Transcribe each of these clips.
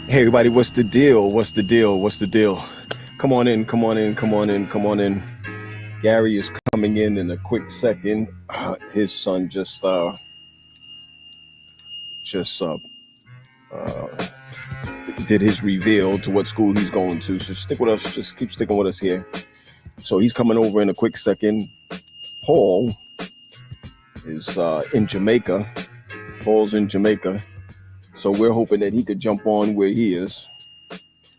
Hey everybody, what's the deal? What's the deal? What's the deal? Come on in, come on in, come on in, come on in. Gary is coming in a quick second. His son just uh, did his reveal to what school he's going to. So stick with us. Just keep sticking with us here. So he's coming over in a quick second. Paul is in Jamaica. Paul's in Jamaica. So we're hoping that he could jump on where he is.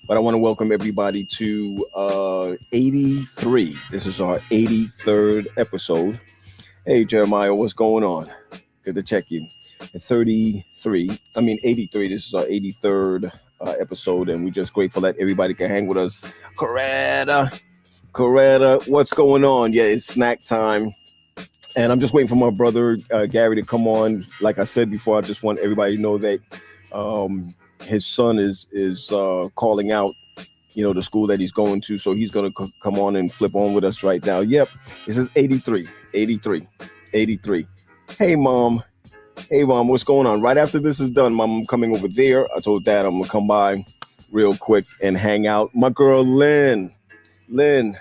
But I want to welcome everybody to 83. This is our 83rd episode. Hey, Jeremiah, what's going on? Good to check you. At 33, I mean 83, this is our 83rd episode, and we're just grateful that everybody can hang with us. Coretta, what's going on? Yeah, it's snack time. And I'm just waiting for my brother Gary to come on. Like I said before, I just want everybody to know that his son is calling out, the school that he's going to. So he's going to come on and flip on with us right now. Yep, this is 83, 83, 83. Hey, mom. Hey, mom, what's going on? Right after this is done, mom, I'm coming over there. I told dad I'm going to come by real quick and hang out. My girl, Lynn. Lynn,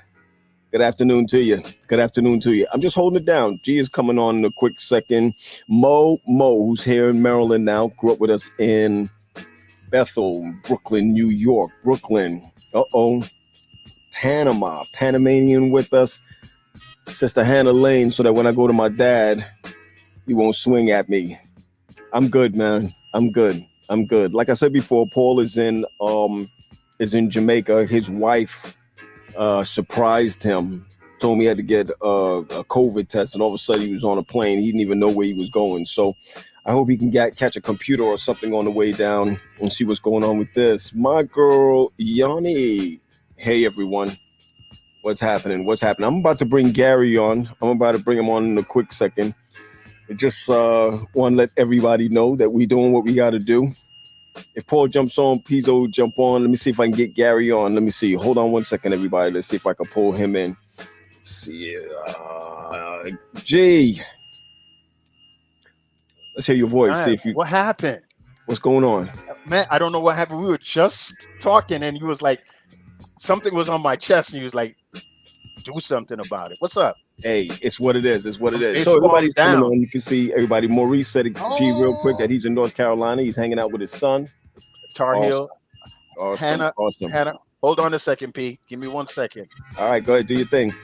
good afternoon to you. Good afternoon to you. I'm just holding it down. G is coming on in a quick second. Mo, who's here in Maryland now, grew up with us in Bethel, Brooklyn, New York, Brooklyn. Panamanian with us. Sister Hannah Lane, so that when I go to my dad, he won't swing at me. I'm good, man. I'm good. Like I said before, Paul is in Jamaica. His wife surprised him. Told me he had to get a COVID test, and all of a sudden he was on a plane. He didn't even know where he was going. So I hope he can catch a computer or something on the way down and see what's going on with this. My girl, Yanni. Hey, everyone. What's happening? I'm about to bring Gary on. I'm about to bring him on in a quick second. I just want to let everybody know that we're doing what we got to do. If Paul jumps on, Pizzo will jump on. Let me see if I can get Gary on. Let me see. Hold on one second, everybody. Let's see if I can pull him in. Let's see. G. Let's hear your voice. See if you. What happened? What's going on? Man, I don't know what happened. We were just talking and you was like, something was on my chest and you was like, do something about it. What's up? Hey, it's what it is. So Baseball everybody's coming down. on. You can see everybody. Maurice said G real quick that he's in North Carolina. He's hanging out with his son. Tar Heel. Awesome. Hannah, hold on a second, P. Give me 1 second. All right, go ahead, do your thing.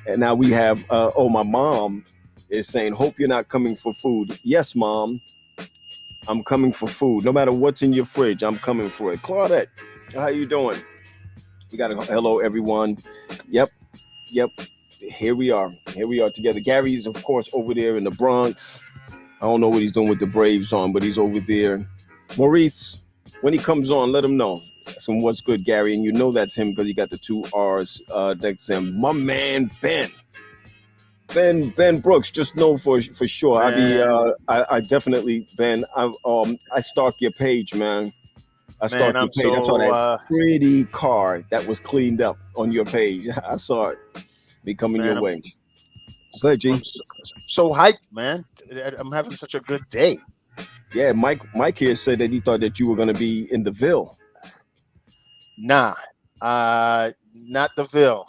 And now we have, my mom is saying, hope you're not coming for food. Yes, mom, I'm coming for food. No matter what's in your fridge, I'm coming for it. Claudette, how you doing? We got a hello, everyone. Yep. Here we are together. Gary's, of course, over there in the Bronx. I don't know what he's doing with the Braves on, but he's over there. Maurice, when he comes on, let him know. Ask him what's good, Gary, and you know that's him because he got the two R's next to him. My man, Ben Brooks, just know for sure. I definitely, Ben. I stalk your page, man. I saw that pretty car that was cleaned up on your page. I saw it be coming your way. Go ahead, G. I'm so hyped, man. I'm having such a good day. Yeah, Mike here said that he thought that you were going to be in the Ville. Nah, not the Ville.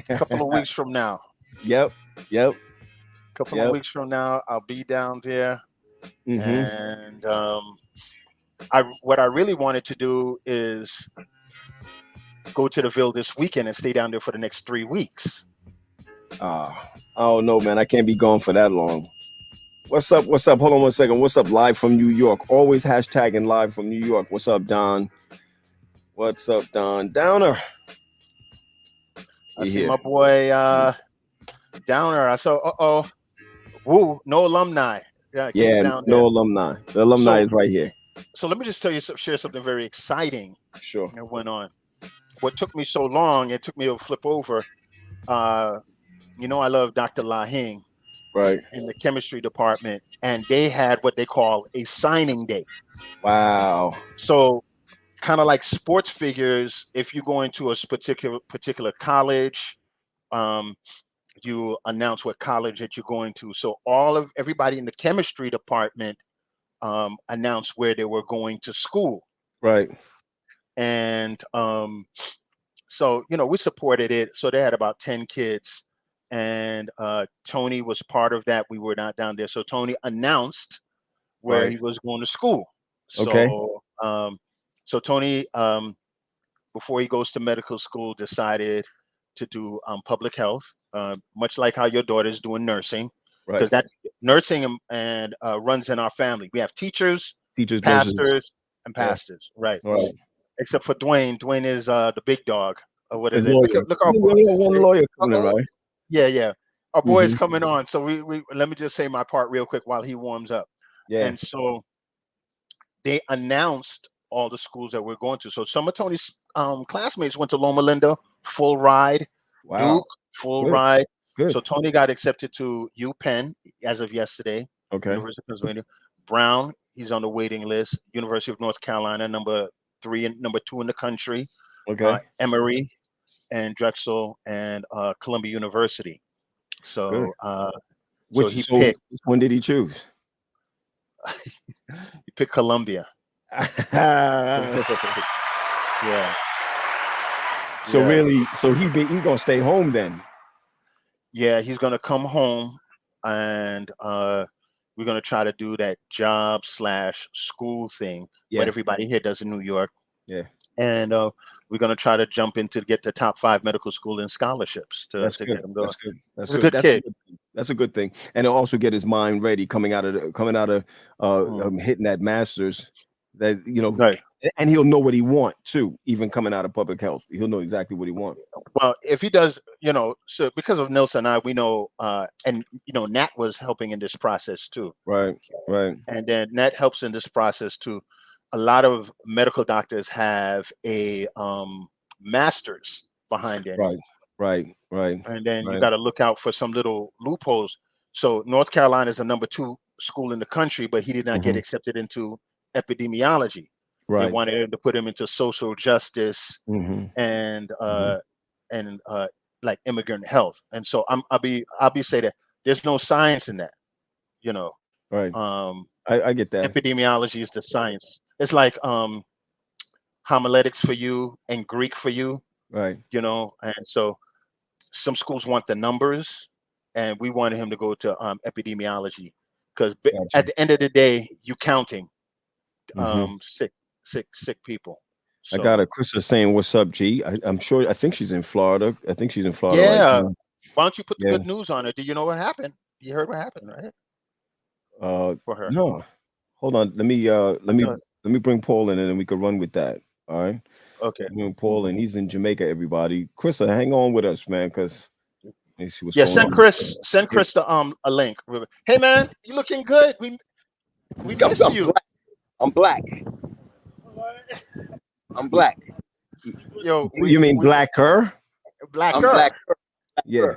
A couple of weeks from now. Yep. Couple of weeks from now, I'll be down there, and what I really wanted to do is go to the Ville this weekend and stay down there for the next 3 weeks. I don't know, man. I can't be gone for that long. What's up? Hold on 1 second. What's up, live from New York? Always hashtagging live from New York. What's up, Don? What's up, Don? Downer. I see my boy Downer. I saw, woo, no alumni. Yeah, no alumni. The alumni is right here. So let me just share something very exciting. Sure. That went on. What took me so long, it took me to flip over. I love Dr. Lahing. Right. In the chemistry department, and they had what they call a signing day. Wow. So kind of like sports figures, if you go into a particular college, you announce what college that you're going to. So everybody in the chemistry department announced where they were going to school. Right. And so we supported it. So they had about 10 kids, and Tony was part of that. We were not down there, so Tony announced where he was going to school. So so Tony, before he goes to medical school, decided to do public health, much like how your daughter's doing nursing, because that nursing and runs in our family. We have teachers, pastors, nurses, and pastors, right? Except for Dwayne. Dwayne is the big dog. What is it? Look our boy. One lawyer coming in, right? Yeah. Our boy is coming on. So we let me just say my part real quick while he warms up. Yeah. And so they announced all the schools that we're going to. So some of Tony's classmates went to Loma Linda, full ride. Duke, full ride. Good. So Tony got accepted to UPenn as of yesterday. University of Pennsylvania. Brown, he's on the waiting list. University of North Carolina, number 3 and number 2 in the country. Emory and Drexel and Columbia University. So he picked. Which one did he choose? He picked Columbia. Yeah. So really, so he gonna stay home then? Yeah, he's gonna come home, and we're gonna try to do that job/school thing. What everybody here does in New York. Yeah. And we're gonna try to jump into get the top 5 medical school and scholarships to get him going. That's a good kid. That's a good thing, and it'll also get his mind ready coming out of hitting that master's. That and he'll know what he wants too. Even coming out of public health, he'll know exactly what he wants. Well, if he does, so because of Nelson and I, we know, and Nat was helping in this process too. Right. And then Nat helps in this process too. A lot of medical doctors have a master's behind it. Right. And then you got to look out for some little loopholes. So North Carolina is the number 2 school in the country, but he did not get accepted into epidemiology. They wanted to put him into social justice and like immigrant health. And so I'll be say that there's no science in that, I get that. Epidemiology is the science. It's like homiletics for you and Greek for you. And so some schools want the numbers, and we wanted him to go to epidemiology because at the end of the day, you counting sick people. So, I got Krista saying, "What's up, G?" I'm sure. I think she's in Florida. Yeah. Right. Why don't you put the good news on it? Do you know what happened? You heard what happened, right? For her. No. Hold on. Let me bring Paul in, and then we can run with that. All right. Okay. Bring Paul in. He's in Jamaica. Everybody, Krista, hang on with us, man, because send Chris a link. Hey, man, you looking good? We miss you. I'm black. I'm black. Yo, you mean blacker? Blacker. Black. Yeah.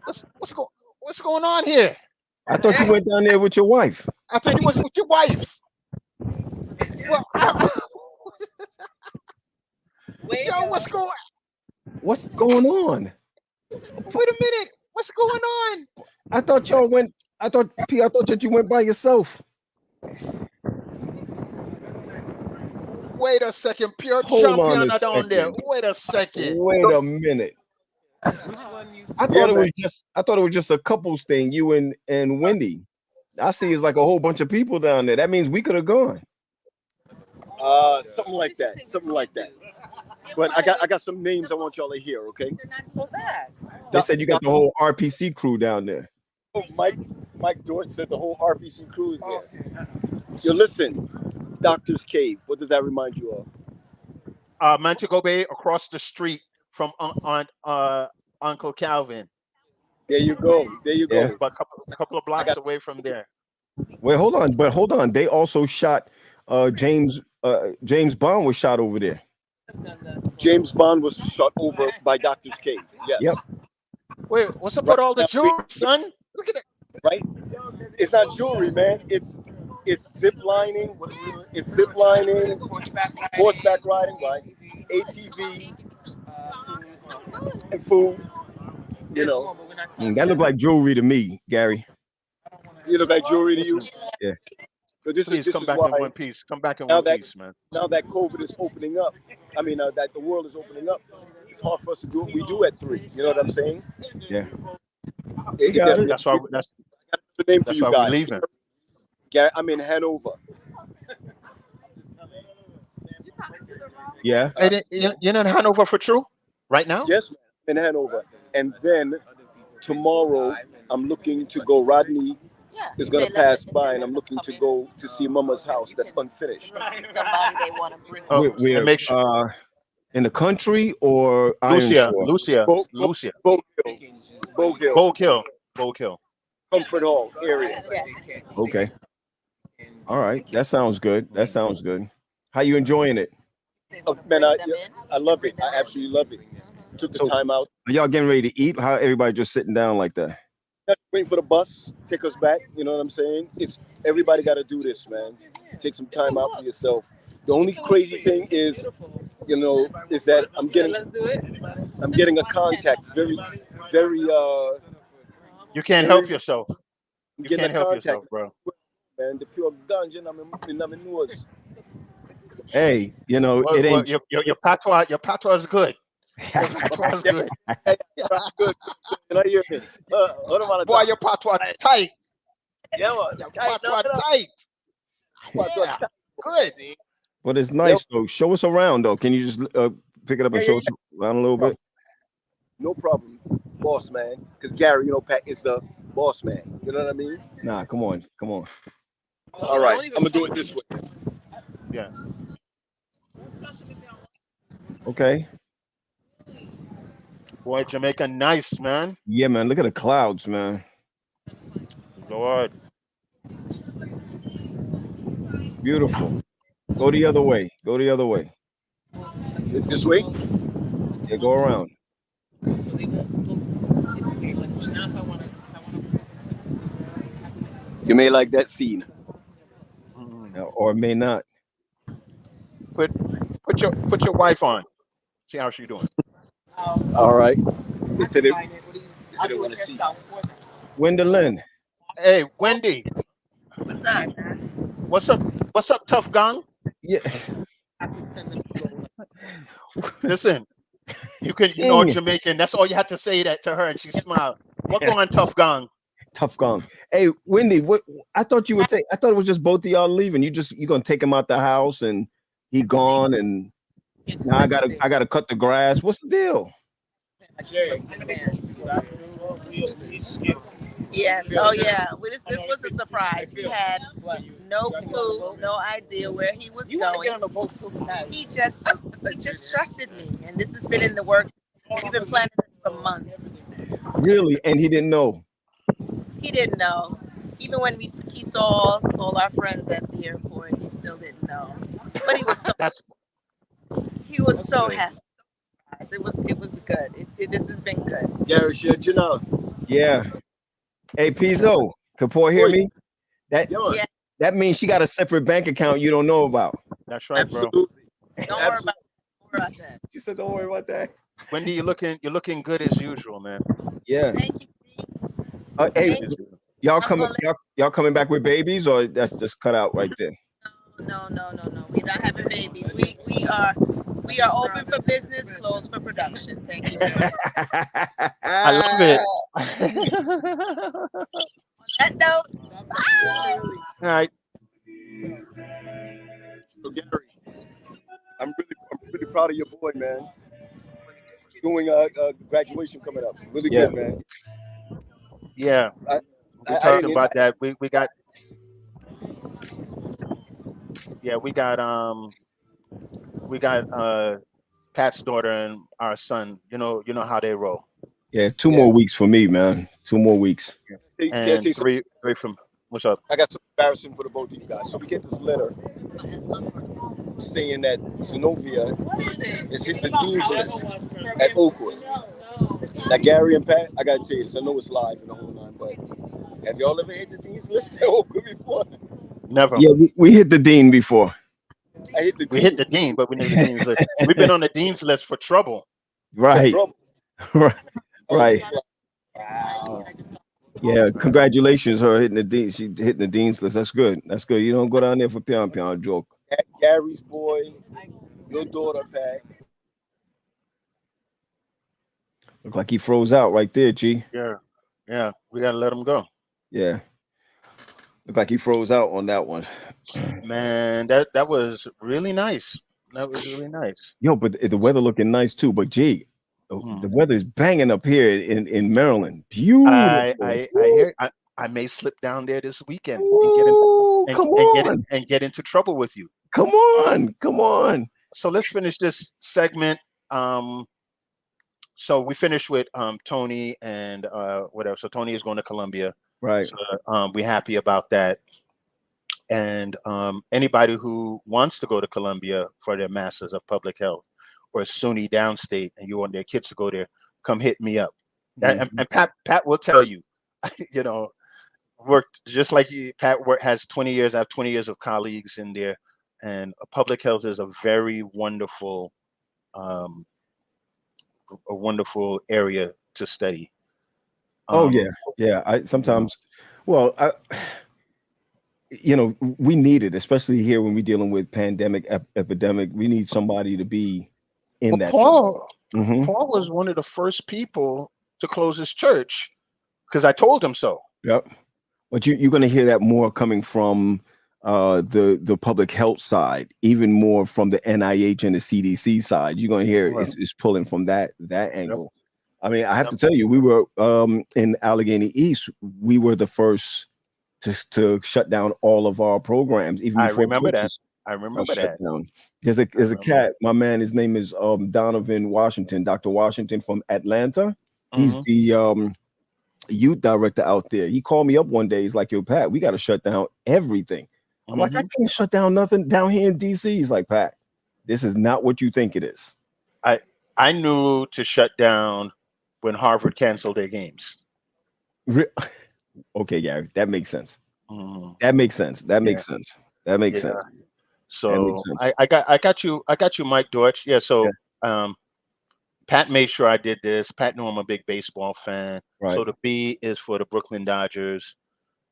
What's going on here? I thought you went down there with your wife. I thought you was with your wife. Well, what's going on? Wait a minute. What's going on? I thought that you went by yourself. Wait a second, pure champion down there. Wait a second. Wait a minute. I thought it was just a couples thing, you and Wendy. I see it's like a whole bunch of people down there. That means we could have gone. Something like that. But I got some names I want y'all to hear, okay? They're not so bad. They said you got the whole RPC crew down there. Oh, Mike George said the whole RPC crew is there. Yo, listen, Doctor's Cave. What does that remind you of? Montego Bay, across the street from Uncle Calvin. There you go. Yeah. But a couple of blocks away from there. Wait, hold on. They also shot James Bond was shot over there. James Bond was shot over by Doctor's Cave. Yes. Yep. Wait, what's up with all the jewelry, son? Look at it. Right? It's not jewelry, man. It's zip lining. It's zip lining. Horseback riding, right? ATV and food. That looked like jewelry to me, Gary. You look like jewelry to you? Yeah. Please come back in one piece. Come back in now one that piece, man. now that COVID is opening up, I mean that the world is opening up, it's hard for us to do what we do at 3. You know what I'm saying? Yeah. It definitely, That's why. That's the name for that's you why we're guys. leaving. Gary, I'm in Hanover. Yeah. Hey, you're in Hanover for true right now? Yes, in Hanover. And then tomorrow I'm looking to go. Rodney is going to pass by, and I'm looking to go to see Mama's house that's unfinished. Somebody they want to bring. Oh, We're and make sure. in the country or Lucia, Ironshore? Lucia, Bo- Lucia. Bogue Hill, Bogue Hill. Comfort Hall area. Okay. All right. That sounds good. That sounds good. How you enjoying it? Oh, man, I love it. I absolutely love it. Took the time out. Are y'all getting ready to eat? How everybody just sitting down like that? Waiting for the bus, take us back. You know what I'm saying? It's everybody got to do this, man. Take some time out for yourself. The only crazy thing is, is that I'm getting a contact. Very. You can't help yourself. You can't help yourself, bro. Man, the pure ganja in my nose. Hey, it ain't. Your patois is good. Your patois is good. Good. Can I hear me? Boy, your patois tight. Yeah, Your patois tight. Yeah, good. But it's nice though. Show us around though. Can you just pick it up and show us around a little bit? No problem, boss man. Because Gary, Pat is the boss man. You know what I mean? Nah, come on. All right, I'm gonna do it this way. Yeah. Okay. Boy, Jamaica, nice, man. Yeah, man. Look at the clouds, man. Lord. Beautiful. Go the other way. This way? Yeah, go around. You may like that scene. Or may not. Put your wife on. See how she doing. All right. They said they want to see. Gwendolyn. Hey, Wendy. What's up? What's up, Tough Gang? Yeah. Listen, you know Jamaican. That's all you had to say that to her, and she smiled. What going on, Tough Gang? Tough Gang. Hey, Wendy, what? I thought you would take. I thought it was just both of y'all leaving. You're gonna take him out the house, and he gone, and now I gotta cut the grass. What's the deal? Yes. Oh yeah. Well, this was a surprise. He had no clue, no idea where he was going. He just trusted me, and this has been in the works. We've been planning this for months. Really? And he didn't know. He didn't know. Even when he saw all our friends at the airport, he still didn't know. But he was so happy. It was good. This has been good. Gary, shut you know. Yeah. Hey, Pizzo, Kapoor, hear me? That means she got a separate bank account you don't know about. That's right, bro. Don't worry about that. She said, "Don't worry about that." Wendy, you're looking good as usual, man. Yeah. Thank you. Hey, y'all coming back with babies, or that's just cut out right there? No. We're not having babies. We are open for business, closed for production. Thank you. I love it. That note. All right. So Gary, I'm really proud of your boy, man. Doing a graduation coming up. Really good, man. Yeah. We talked about that. We got Pat's daughter and our son. You know how they roll. Yeah, 2 more weeks for me, man. 2 more weeks. And three from. What's up? I got some embarrassing for the both of you guys. So we get this letter saying that Zenovia is hit the dean's list at Oakwood. Now Gary and Pat, I gotta tell you this. I know it's live in the whole nine, but have y'all ever hit the dean's list at Oakwood before? Never. Yeah, we hit the dean before. We hit the dean, but we never the dean's list. We've been on the dean's list for trouble. Right. Right. Yeah, congratulations, her hitting the dean. She hitting the dean's list. That's good. That's good. You don't go down there for pion pion joke. Gary's boy, your daughter, Pat. Look like he froze out right there, G. Yeah, we gotta let him go. Yeah, look like he froze out on that one. Man, that was really nice. That was really nice. Yo, but the weather looking nice too. But G, the weather is banging up here in Maryland. Beautiful. I hear. I may slip down there this weekend and get into trouble with you. Come on. So let's finish this segment. So we finished with Tony and whatever. So Tony is going to Columbia. Right. So, we're happy about that. And anybody who wants to go to Columbia for their Masters of Public Health or SUNY downstate, and you want their kids to go there, come hit me up. And Pat will tell you, you know, worked just like you. Pat has 20 years. I have 20 years of colleagues in there, and public health is a very wonderful, a wonderful area to study. Yeah. I sometimes, you know, we need it, especially here when we're dealing with pandemic, epidemic. We need somebody to be in that. Paul was one of the first people to close his church because I told him so. Yep. But you're going to hear that more coming from the public health side, even more from the NIH and the CDC side. You're going to hear it's pulling from that angle. Yep. I mean, I have to tell you, we were in Allegheny East. We were the first to shut down all of our programs. Even I remember that. I remember that. Down. There's a cat. My man, his name is Donovan Washington, Dr. Washington from Atlanta. He's the youth director out there. He called me up one day. He's like, "Yo, Pat, we got to shut down everything." I'm like, "I can't shut down nothing down here in DC." He's like, "Pat, this is not what you think it is." I knew to shut down when Harvard canceled their games. Okay, Gary, that makes sense. That makes sense. That makes sense. So I got you, Mike Deutsch. Yeah. So Pat made sure I did this. Pat knew I'm a big baseball fan. Right. So the B is for the Brooklyn Dodgers.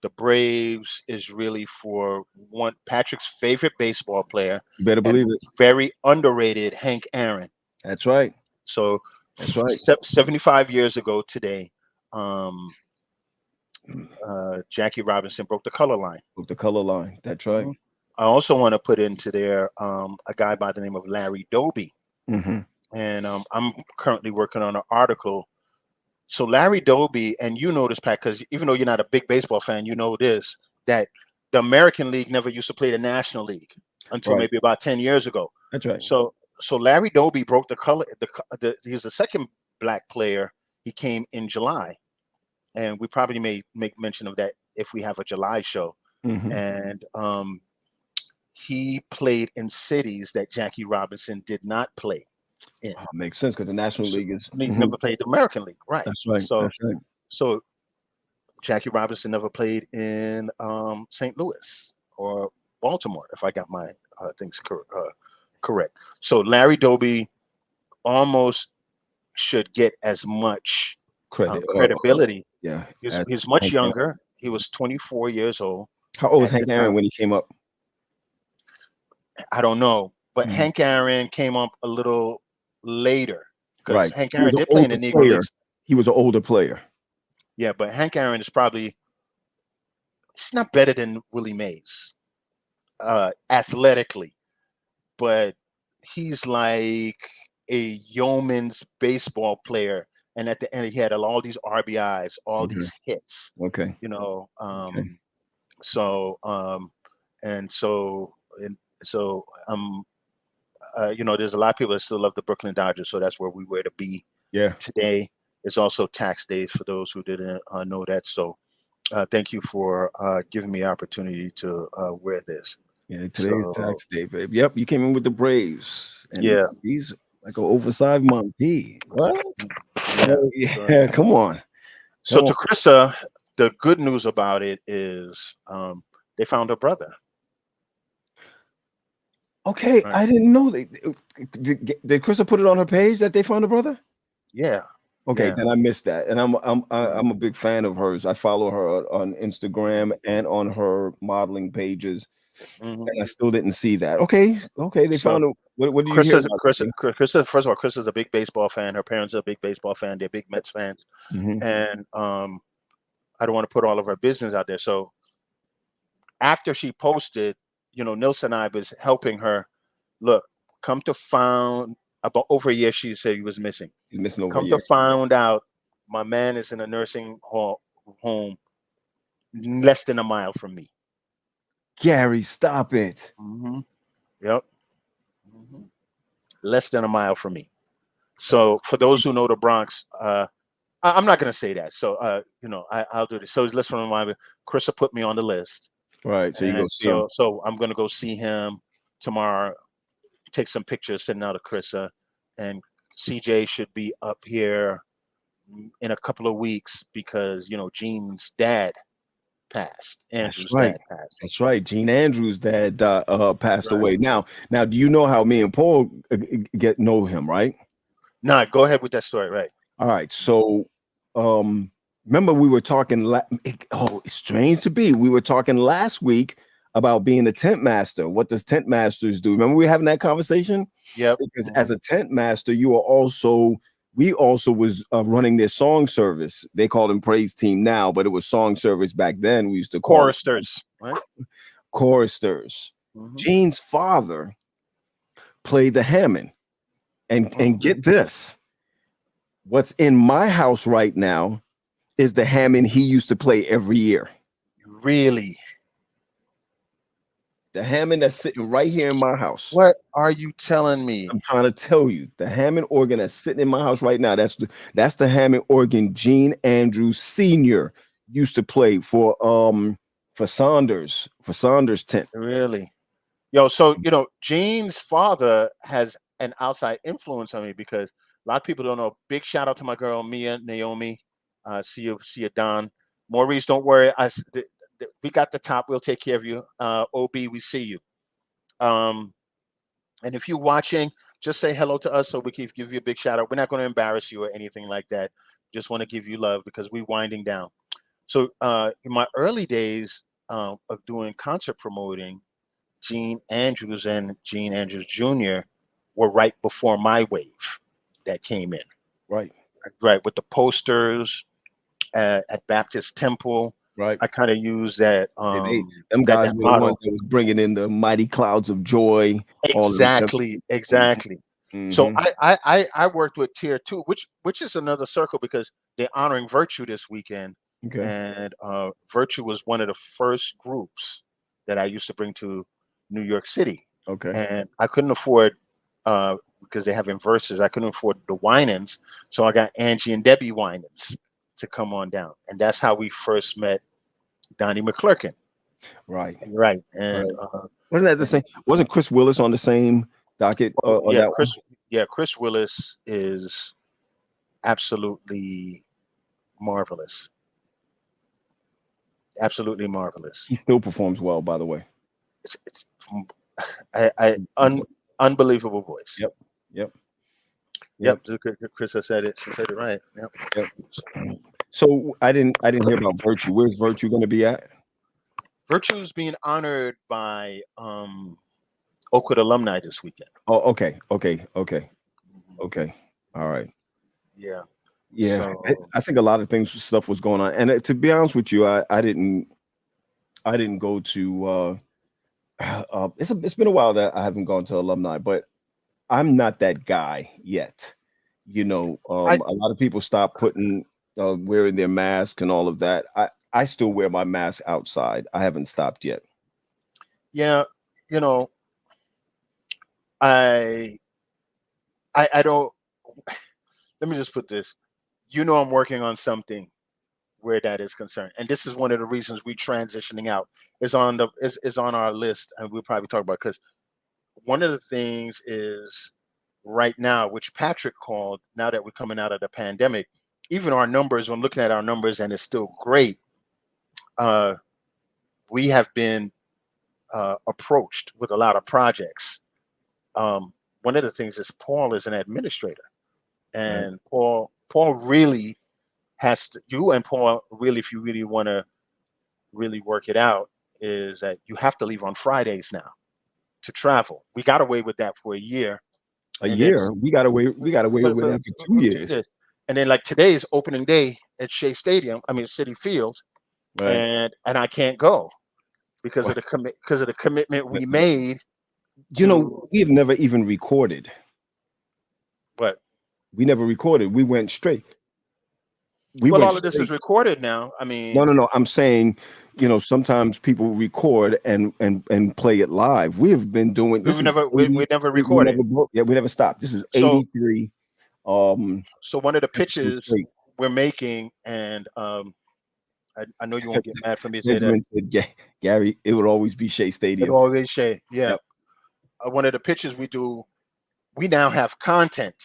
The Braves is really for Patrick's favorite baseball player. You better believe it. Very underrated, Hank Aaron. That's right. So that's right. 75 years ago today, Jackie Robinson broke the color line. That's right. I also want to put into there a guy by the name of Larry Doby. And I'm currently working on an article. So Larry Doby, and you know this, Pat, because even though you're not a big baseball fan, you know this, that the American League never used to play the National League until maybe about 10 years ago. That's right. So Larry Doby broke the color. He's the second black player. He came in July. And we probably may make mention of that if we have a July show. And he played in cities that Jackie Robinson did not play in. Makes sense because the National League is never played the American League, right? That's right. So Jackie Robinson never played in St. Louis or Baltimore, if I got my things correct. So Larry Doby almost should get as much credibility. He's much younger. He was 24 years old. How old was Hank Aaron when he came up? I don't know, but Hank Aaron came up a little later because Hank Aaron did play in the Negro Leagues. He was an older player. Yeah, but Hank Aaron is it's not better than Willie Mays athletically, but he's like a yeoman's baseball player. And at the end, he had all these RBIs, all these hits. Okay. You know, you know, there's a lot of people that still love the Brooklyn Dodgers, so that's where we were to be. Yeah. Today is also tax days for those who didn't know that. So, thank you for giving me the opportunity to wear this. Yeah, today's tax day, babe. Yep, you came in with the Braves. And he's like an oversized monkey. What? Yeah, come on. So to Krissa, the good news about it is they found her brother. Okay, right. I didn't know. Did Krissa put it on her page that they found her brother? Yeah. Okay, Yeah. then I missed that, and I'm a big fan of hers. I follow her on Instagram and on her modeling pages, Mhm. and I still didn't see that. Okay, okay, they So found a, what do you Chris hear is about Chris, that? Chris is first of all, Chris is a big baseball fan. Her parents are a big baseball fan. They're big Mets fans, Hmm. and I don't want to put all of her business out there. So after she posted, Nilson I was helping her. Look, come to found about over a year she said he was missing. He's missing over a Come to year. found out, my man is in a nursing home less than a mile from me. Gary, stop it. Mm-hmm. Yep. Mm-hmm. Less than a mile from me. So for those who know the Bronx, I'm not going to say that. So, I'll do this. So he's listed on my, Krista put me on the list. Right, so you go And see him. so I'm going to go see him tomorrow, take some pictures, send out to Krista, and CJ should be up here in a couple of weeks because, Gene's dad passed. That's Andrew's right. dad passed. That's right. Gene Andrews' dad passed Right. away. Now, do you know how me and Paul know him, right? No, go ahead with that story. Right. All right. So, remember we were talking. It's strange to be. We were talking last week about being a tent master. What does tent masters do? Remember we were having that conversation? Yep. Because as a tent master, we also was running their song service. They call them praise team now, but it was song service back then. We used to call choristers, right? Choristers. Mm-hmm. Gene's father played the Hammond, and get this. What's in my house right now is the Hammond he used to play every year. Really? The Hammond that's sitting right here in my house. What are you telling me? I'm trying to tell you, the Hammond organ that's sitting in my house right now. That's the Hammond organ Gene Andrews Sr. used to play for Saunders tent. Really? Yo, so Gene's father has an outside influence on me because a lot of people don't know. Big shout out to my girl Mia, Naomi. See you, Don. Maurice, don't worry. We got the top. We'll take care of you. OB, we see you. And if you're watching, just say hello to us so we can give you a big shout out. We're not going to embarrass you or anything like that. Just want to give you love because we're winding down. So in my early days of doing concert promoting, Gene Andrews and Gene Andrews Jr. were right before my wave that came in. Right. Right. With the posters at Baptist Temple. Right. I kind of use that. Them guys were the ones that was bringing in the Mighty Clouds of Joy. Exactly. Mm-hmm. So I worked with Tier 2, which is another circle because they're honoring Virtue this weekend. Okay. And Virtue was one of the first groups that I used to bring to New York City. Okay. And I couldn't afford because they have Verses. I couldn't afford the Winans, so I got Angie and Debbie Winans to come on down, and that's how we first met Donnie McClurkin. Right. And wasn't that the same? Wasn't Chris Willis on the same docket? Chris Willis is absolutely marvelous. Absolutely marvelous. He still performs well, by the way. Unbelievable voice. Yep. Chris has said it. She said it right. Yep. So I didn't hear about Virtue. Where's Virtue going to be at? Virtue is being honored by Oakwood alumni this weekend. Oh, okay. All right. Yeah. So, I think a lot of stuff was going on, and to be honest with you, I didn't go to. It's been a while that I haven't gone to alumni, but I'm not that guy yet. A lot of people stop putting wearing their mask and all of that. I still wear my mask outside. I haven't stopped yet. Yeah, I don't. Let me just put this. I'm working on something where that is concerned, and this is one of the reasons we transitioning out is on our list, and we'll probably talk about because one of the things is right now, which Patrick called. Now that we're coming out of the pandemic, even our numbers. When looking at our numbers, and it's still great. We have been approached with a lot of projects. One of the things is Paul is an administrator, and Paul Paul really has to. You and Paul really, if you really want to really work it out, is that you have to leave on Fridays now to travel. We got away with that for a year. A year? We got away with that for 2 years. And then like today is opening day at Shea Stadium. I mean City Field, right. and I can't go because of the commitment we made. You know, we've never even recorded. What? We never recorded. We went straight. All of this is recorded now. I mean, no. I'm saying, you know, sometimes people record and play it live. We have been doing this. We never recorded. We never stopped. This is 83. So one of the pitches we're making, and I know you won't get mad for me to say that. Said, Gary, it would always be Shea Stadium. It would always Shea. Yeah. Yep. One of the pitches we do, we now have content.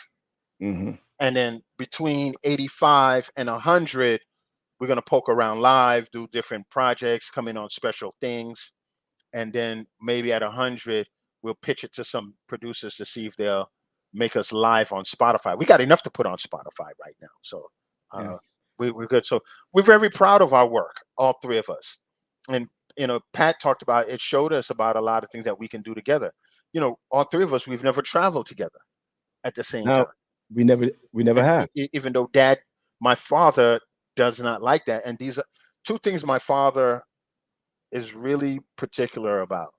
Mm-hmm. And then between 85 and 100, we're going to poke around live, do different projects, come in on special things. And then maybe at 100, we'll pitch it to some producers to see if they'll make us live on Spotify. We got enough to put on Spotify right now. So we're good. So we're very proud of our work, all three of us. And, you know, Pat talked about, it showed us about a lot of things that we can do together. You know, all three of us, we've never traveled together at the same time. We never have. Even though my father does not like that. And these are two things my father is really particular about.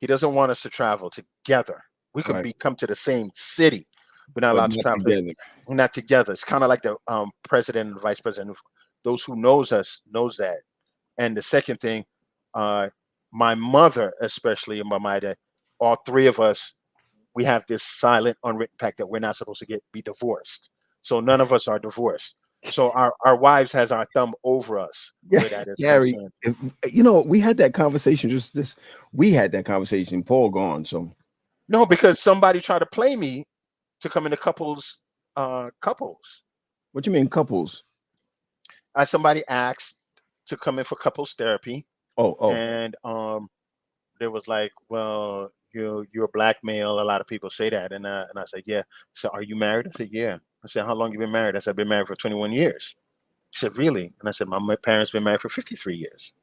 He doesn't want us to travel together. We could come to the same city. We're not allowed to travel together. We're not together. It's kind of like the president and the vice president. Those who knows us knows that. And the second thing, my mother, especially, and my dad, all three of us, we have this silent, unwritten pact that we're not supposed to be divorced. So none of us are divorced. So our wives has our thumb over us. Yeah, Gary, you know, we had that conversation. We had that conversation. Paul gone. So no, because somebody tried to play me to come into couples. What do you mean couples? Somebody asked to come in for couples therapy. Oh. And there was like, well, you're a black male. A lot of people say that. And I said, yeah. So are you married? I said, yeah. I said, how long you been married? I said, I've been married for 21 years. He said, really? And I said, my parents been married for 53 years.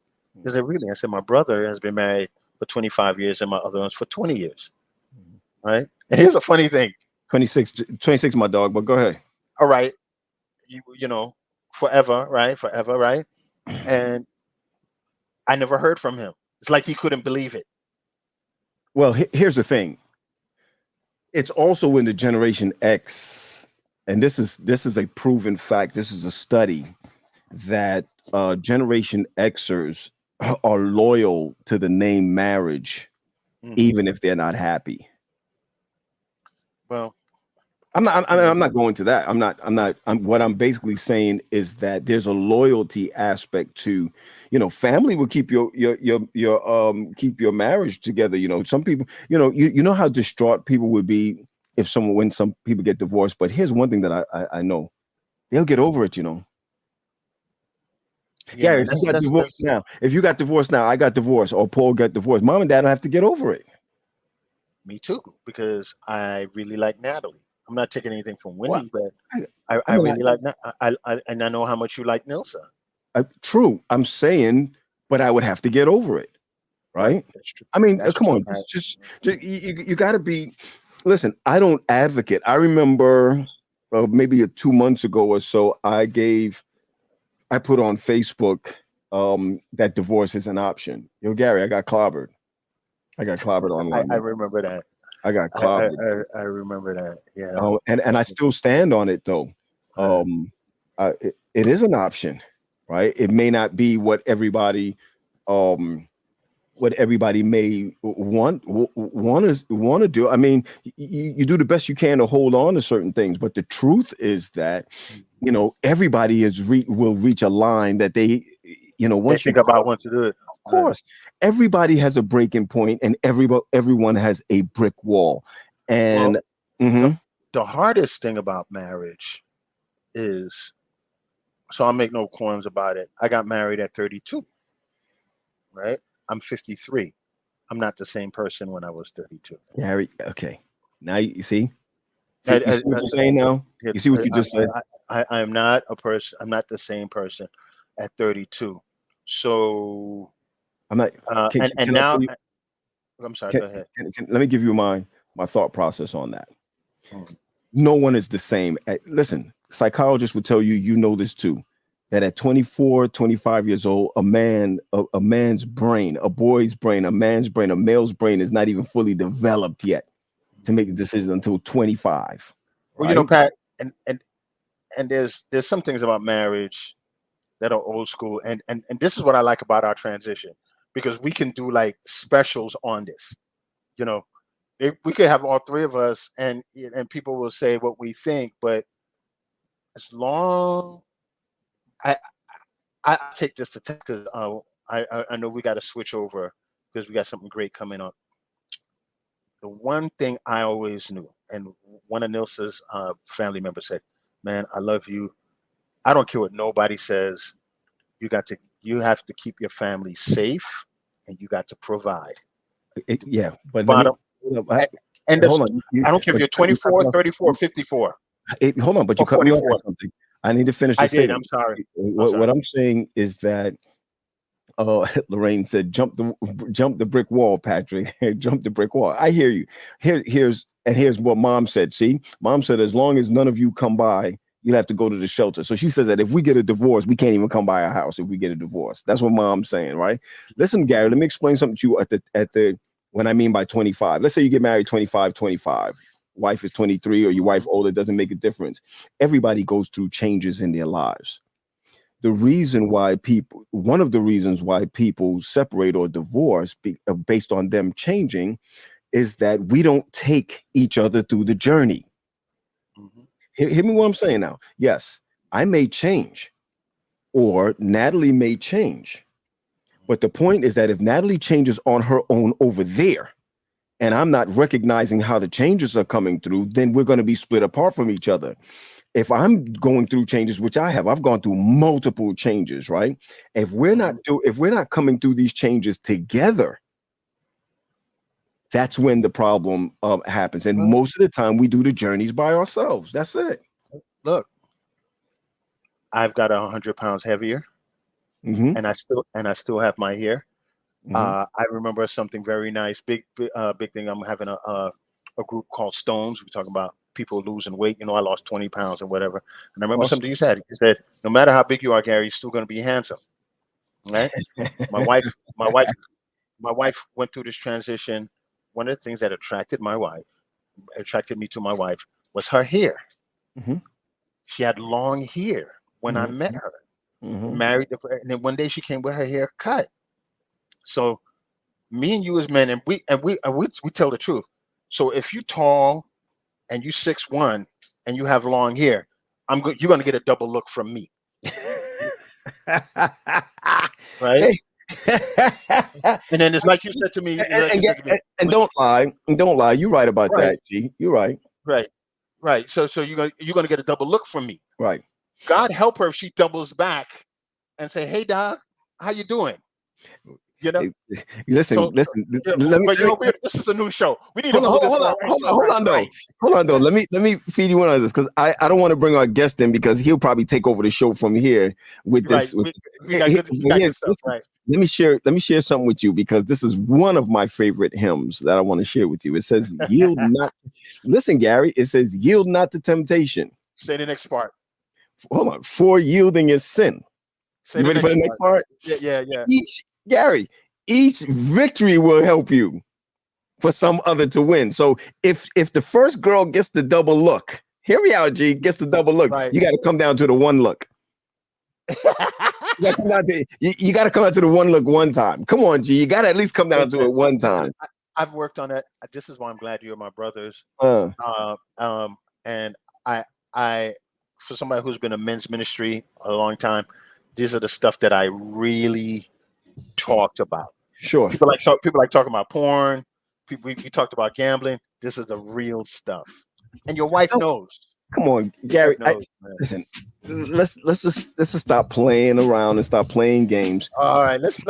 He said, really? I said, my brother has been married for 25 years and my other one's for 20 years. Right? And here's a funny thing. 26, my dog, but go ahead. All right. You know, forever, right? Forever, right? And I never heard from him. It's like he couldn't believe it. Well, here's the thing. It's also in the Generation X, and this is a proven fact. This is a study that Generation Xers are loyal to the name marriage, even if they're not happy. Well, I'm not going to that. What I'm basically saying is that there's a loyalty aspect to, you know, family will keep your keep your marriage together. You know, some people, you know how distraught people would be when some people get divorced. But here's one thing that I know, they'll get over it. You know, Gary, if you got divorced now, I got divorced, or Paul got divorced, mom and dad will have to get over it. Me too, because I really like Natalie. I'm not taking anything from Wendy, but I really like and I know how much you like Nilsa. True, I'm saying, but I would have to get over it, right? That's true. I mean, come on, just you got to be. Listen, I don't advocate. I remember maybe 2 months ago or so, I put on Facebook that divorce is an option. Yo, Gary, I got clobbered online. I remember that. I got clobbered. I remember that. Yeah. And I still stand on it though. It is an option, right? It may not be what everybody may want to do. I mean, you do the best you can to hold on to certain things, but the truth is that, you know, everybody will reach a line that they, you know, once they think about want to do it. Of course, everybody has a breaking point, and everyone has a brick wall. And the hardest thing about marriage is, so I'll make no qualms about it. I got married at 32, right? I'm 53. I'm not the same person when I was 32. Gary, okay. Now you see? You see what you're saying now? You see what you just said? I'm not a person. I'm not the same person at 32. So I'm not. and Can I now tell you, I'm sorry. Go ahead. let me give you my thought process on that. Mm. No one is the same. Listen, psychologists would tell you, you know this too, that at 24, 25 years old, a man's brain, a boy's brain, a man's brain, a male's brain is not even fully developed yet to make a decision until 25. Well, right? Pat, and there's some things about marriage that are old school, and this is what I like about our transition, because we can do like specials on this. We could have all three of us, and people will say what we think, but as long I take this to text, because I know we got to switch over because we got something great coming up. The one thing I always knew, and one of Nilsa's family members said, "Man, I love you. I don't care what nobody says. You have to keep your family safe, and you got to provide." Yeah, but Bottom. And hold on. I don't care if you're 24, 34, 54. Hold on, but you cut me off on something. I need to finish this statement. I'm sorry. What I'm saying is that Lorraine said, jump the brick wall, Patrick. Jump the brick wall. I hear you. Here's what Mom said. See, Mom said, as long as none of you come by, you'll have to go to the shelter. So she says that if we get a divorce, we can't even come by our house if we get a divorce. That's what Mom's saying, right? Listen, Gary, let me explain something to you at the when I mean by 25. Let's say you get married 25. Wife is 23 or your wife older, doesn't make a difference. Everybody goes through changes in their lives. One of the reasons why people separate or divorce based on them changing is that we don't take each other through the journey. Mm-hmm. Hear me what I'm saying now. Yes, I may change, or Natalie may change. But the point is that if Natalie changes on her own over there, and I'm not recognizing how the changes are coming through, then we're going to be split apart from each other. If I'm going through changes, which I've gone through multiple changes, right? If we're not coming through these changes together, that's when the problem happens. And most of the time we do the journeys by ourselves. That's it. Look, I've got 100 pounds heavier, and I still have my hair. I remember something very nice, big thing. I'm having a group called Stones. We're talking about people losing weight. I lost 20 pounds or whatever. And I remember something you said. You said, no matter how big you are, Gary, you're still going to be handsome. Right? My wife went through this transition. One of the things that attracted me to my wife was her hair. Mm-hmm. She had long hair when I met her. Mm-hmm. Married, and then one day she came with her hair cut. So me and you as men, and we tell the truth. So if you're tall and you 6'1" and you have long hair, you're gonna get a double look from me. Right? And then it's like you said to me, and don't lie. You're right about that, G. You're right. Right. So you're gonna get a double look from me. Right. God help her if she doubles back and say, "Hey, Doc, how you doing?" Listen. This is a new show. We need hold on though. Let me feed you one of this, because I don't want to bring our guest in because he'll probably take over the show from here with this. Let me share something with you, because this is one of my favorite hymns that I want to share with you. It says, "Yield not." Listen, Gary. It says, "Yield not to temptation." Say the next part. Hold on. For yielding is sin. You ready for the next part? Yeah. Gary, each victory will help you for some other to win. So if the first girl gets the double look, hear me out, G, gets the double look, you got to come down to the one look. You got to come down to the one look one time. Come on, G, you got to at least come down to it one time. I've worked on that. This is why I'm glad you're my brothers. And I, for somebody who's been in men's ministry a long time, these are the stuff that I really talked about. Sure. People like talking about porn. We talked about gambling. This is the real stuff, and your wife knows. Come on, Gary. Listen, let's just stop playing around and stop playing games. All right, let's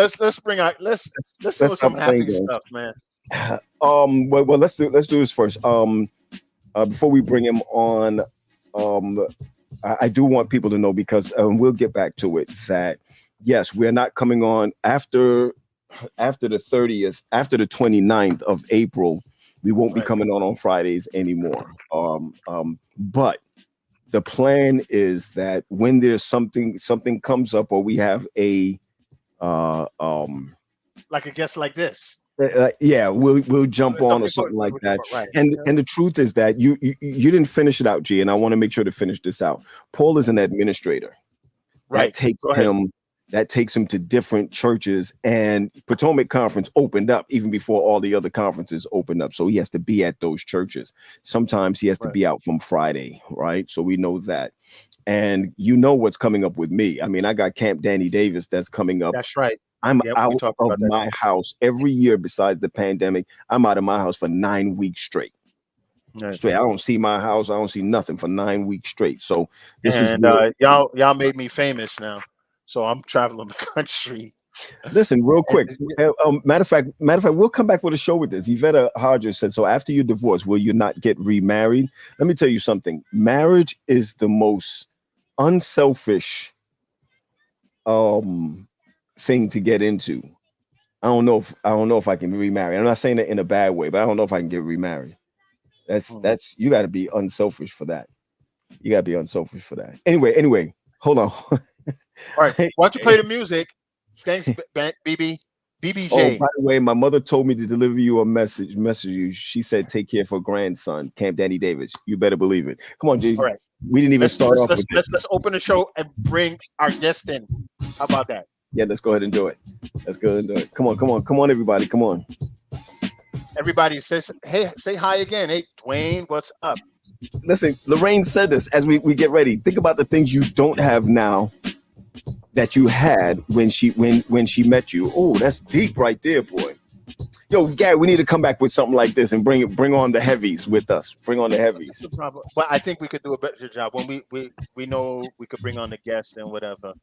bring out let's do some happy games. Stuff, man. Well, let's do this first. Before we bring him on, I do want people to know, because we'll get back to it, that yes, we're not coming on after the 30th, after the 29th of April. We won't be coming on Fridays anymore. But the plan is that when there's something comes up, or we have a like a guest like this, we'll jump on or something like that. Right. And the truth is that you didn't finish it out, G, and I want to make sure to finish this out. Paul is an administrator. Right. That takes him to different churches, and Potomac Conference opened up even before all the other conferences opened up. So he has to be at those churches. Sometimes he has to be out from Friday, right? So we know that. And you know what's coming up with me. I mean, I got Camp Danny Davis that's coming up. That's right. I'm out of my house every year besides the pandemic. I'm out of my house for 9 weeks straight. Straight. I don't see my house. I don't see nothing for 9 weeks straight. So this is y'all made me famous now. So I'm traveling the country. Listen, real quick. Matter of fact, we'll come back with a show with this. Yvette Hodges said, so after you divorce, will you not get remarried? Let me tell you something. Marriage is the most unselfish thing to get into. I don't know if I can be remarried. I'm not saying that in a bad way, but I don't know if I can get remarried. That's you got to be unselfish for that. You got to be unselfish for that. Anyway, hold on. All right, why don't you play the music? Thanks, BBJ. Oh, by the way, my mother told me to deliver you a message you. She said, take care for grandson, Camp Danny Davis. You better believe it. Come on, G. All right. We didn't even start off with this. Let's open the show and bring our guest in. How about that? Yeah, let's go ahead and do it. Come on, everybody. Come on. Everybody says, hey, say hi again. Hey, Dwayne, what's up? Listen, Lorraine said this as we get ready. Think about the things you don't have now that you had when she met you. Oh, that's deep right there, boy. Yo, Gary, we need to come back with something like this and bring on the heavies with us. Bring on the heavies. That's the problem. Well, I think we could do a better job when we know we could bring on the guests and whatever.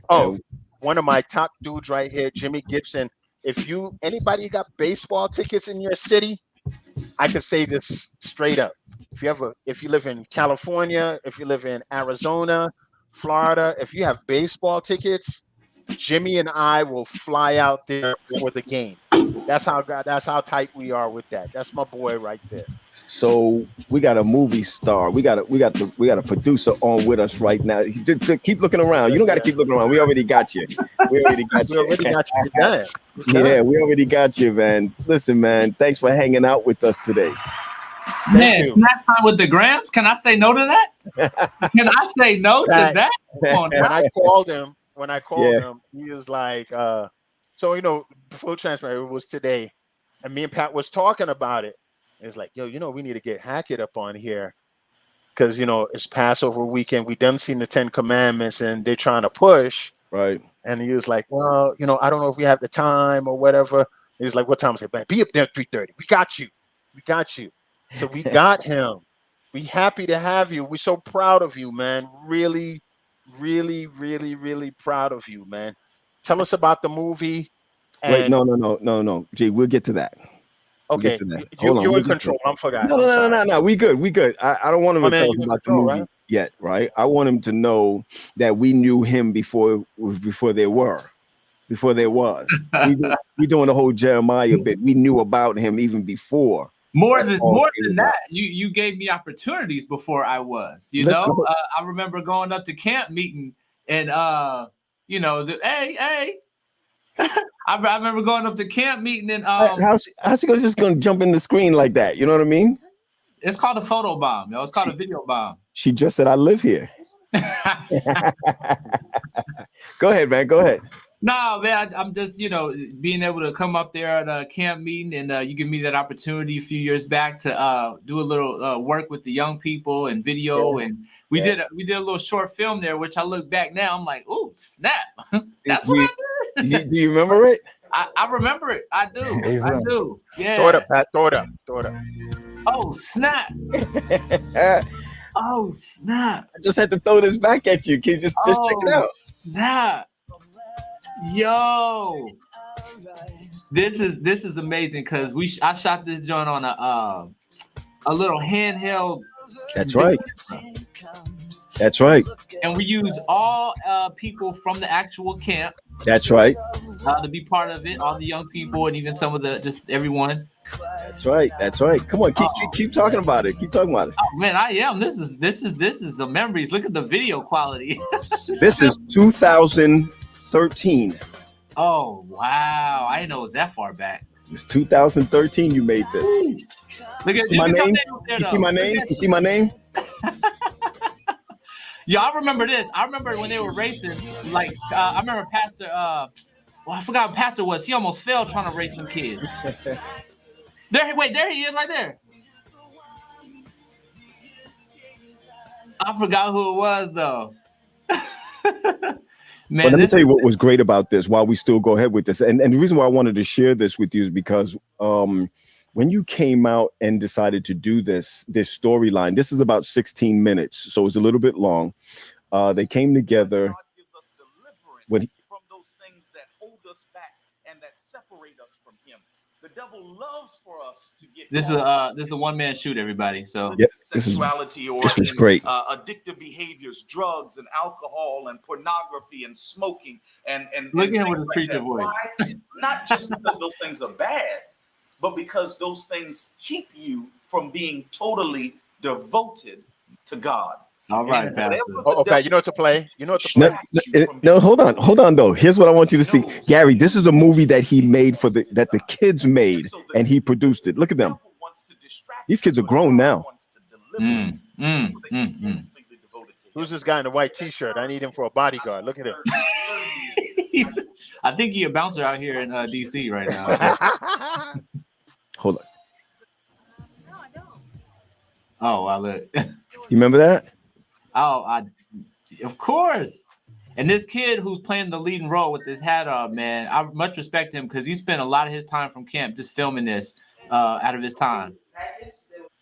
Oh, one of my top dudes right here, Jimmy Gibson. If anybody got baseball tickets in your city, I could say this straight up. If you live in California, if you live in Arizona, Florida, if you have baseball tickets, Jimmy and I will fly out there for the game. That's how tight we are with that. That's my boy right there. So we got a movie star. We got a producer on with us right now. Just keep looking around. You don't got to keep looking around. We already got you. We already got you. Yeah, we already got you, man. Listen, man. Thanks for hanging out with us today. Man, snack time with the Grams. Can I say no to that? Can I say no to that? When I called him, he was like, so full transparent, it was today, and me and Pat was talking about it. It's like, yo, we need to get Hackett up on here because it's Passover weekend. We done seen the 10 Commandments, and they're trying to push. Right. And he was like, well, I don't know if we have the time or whatever. He was like, what time? I said, man, be up there at 3:30. We got you. So we got him. We happy to have you. We're so proud of you, man. Really, really, really, really proud of you, man. Tell us about the movie. Wait, no. Gee, we'll get to that. Okay, you're in control. I'm forgetting. No. We good. I don't want him to tell us about the movie yet, right? I want him to know that we knew him before there was. We doing the whole Jeremiah bit. We knew about him even before. More than that, you gave me opportunities before I was. I remember going up to camp meeting and hey. I remember going up to camp meeting and how's she just gonna jump in the screen like that? You know what I mean? It's called a photo bomb. It's called a video bomb. She just said I live here. Go ahead, man. Go ahead. No, man, I'm just, being able to come up there at a camp meeting and you give me that opportunity a few years back to do a little work with the young people and video. Yeah. And we did a little short film there, which I look back now, I'm like, ooh, snap. That's what I did. Do you remember it? I remember it. I do. I do. Yeah. Throw it up, Pat. Throw it up. Oh, snap. Oh, snap. I just had to throw this back at you. Can you just check it out? Snap. Yo, this is amazing because I shot this joint on a little handheld. That's right. That's right. And we use all people from the actual camp. That's right. To be part of it, all the young people and even some of the just everyone. That's right. That's right. Come on, keep talking about it. Keep talking about it. Oh man, I am. This is the memories. Look at the video quality. This is 2013. Oh wow! I didn't know it was that far back. It's 2013. You made this. Look at my name. You see my name? You see my name? Yeah, I remember this. I remember when they were racing. Like I remember Pastor. Well, I forgot what Pastor was. He almost fell trying to race some kids. There he is, right there. I forgot who it was though. Man, well, let me tell you what was great about this while we still go ahead with this. And the reason why I wanted to share this with you is because when you came out and decided to do this storyline, this is about 16 minutes. So it's a little bit long. They came together. God gives us deliverance from those things that hold us back and that separate us from him. The devil loves for us to get this is a one-man shoot, everybody. So yep, sexuality this was great. Addictive behaviors, drugs and alcohol and pornography and smoking and look at him with his preacher voice. Why? Not just because those things are bad, but because those things keep you from being totally devoted to God. All right, Pastor. Okay, you know what to play. You know what to play. No, hold on though. Here's what I want you to see, Gary. This is a movie that he made that the kids made, and he produced it. Look at them. These kids are grown now. Who's this guy in the white T-shirt? I need him for a bodyguard. Look at him. I think he's a bouncer out here in DC right now. Hold on. No, I don't. Oh, wow, look. You remember that? Oh, of course. And this kid who's playing the leading role with his hat on, man, I much respect him because he spent a lot of his time from camp just filming this out of his time.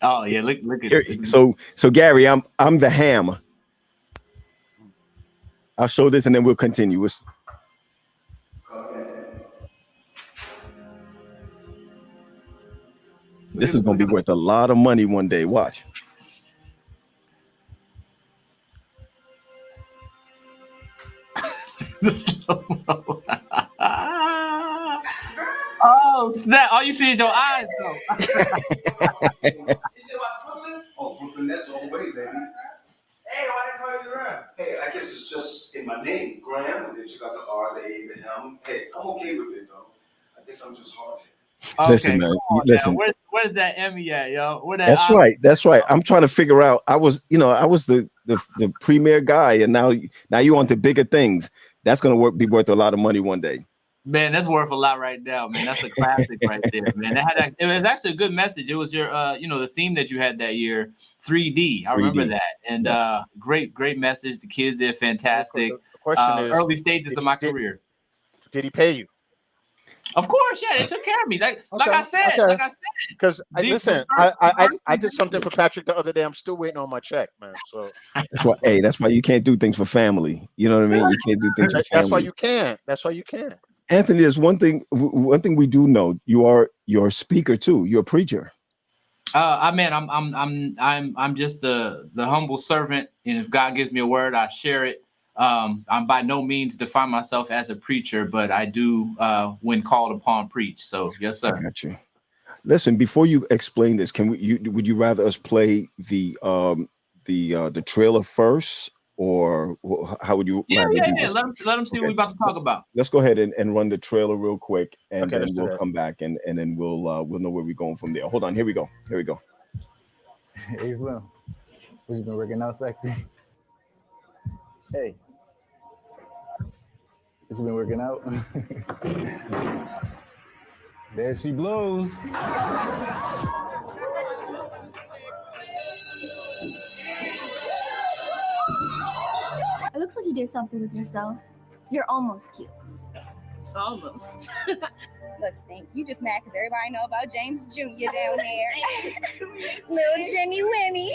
Oh yeah, look at it. So Gary, I'm the ham. I'll show this and then we'll continue. This is gonna be worth a lot of money one day. Watch. Oh snap! All you see is your eyes, though. You said about Brooklyn? Oh, Brooklyn, that's all the way, baby. Hey, why didn't call you around? Hey, I guess it's just in my name, Graham, and then you got the R, the A, the M. Hey, I'm okay with it though. I guess I'm just hard-headed. Okay, listen, man. Listen. Where's that Emmy at, yo? That's right. That's right. I'm trying to figure out. I was the premier guy, and now you on to bigger things. That's gonna be worth a lot of money one day. Man, that's worth a lot right now, man. That's a classic right there, man. It was actually a good message. It was your, the theme that you had that year, 3D. I remember that, and yes. Great message. The kids did fantastic. The question is, early stages of my career. Did he pay you? Of course, yeah. They took care of me. Like I said. Because listen, I did something for Patrick the other day. I'm still waiting on my check, man. So that's why you can't do things for family. You know what I mean? You can't do things for family. That's why you can't. That's why you can't. Anthony, there's one thing we do know. You're a speaker too. You're a preacher. I'm just the humble servant, and if God gives me a word, I share it. I'm by no means define myself as a preacher, but I do, when called upon, preach. So yes, sir. I got you. Listen, before you explain this, would you rather us play the trailer first, or how would you? Yeah. Let them see what we're about to talk about. Let's go ahead and run the trailer real quick, and then we'll come back and then we'll know where we're going from there. Hold on. Here we go. Hey Slim, what you been working out, sexy? Hey, what you been working out? There she blows. It looks like you did something with yourself. You're almost cute. Almost. Look, Stink, you just mad because everybody know about James Jr. down there. Little Jimmy Wimmy.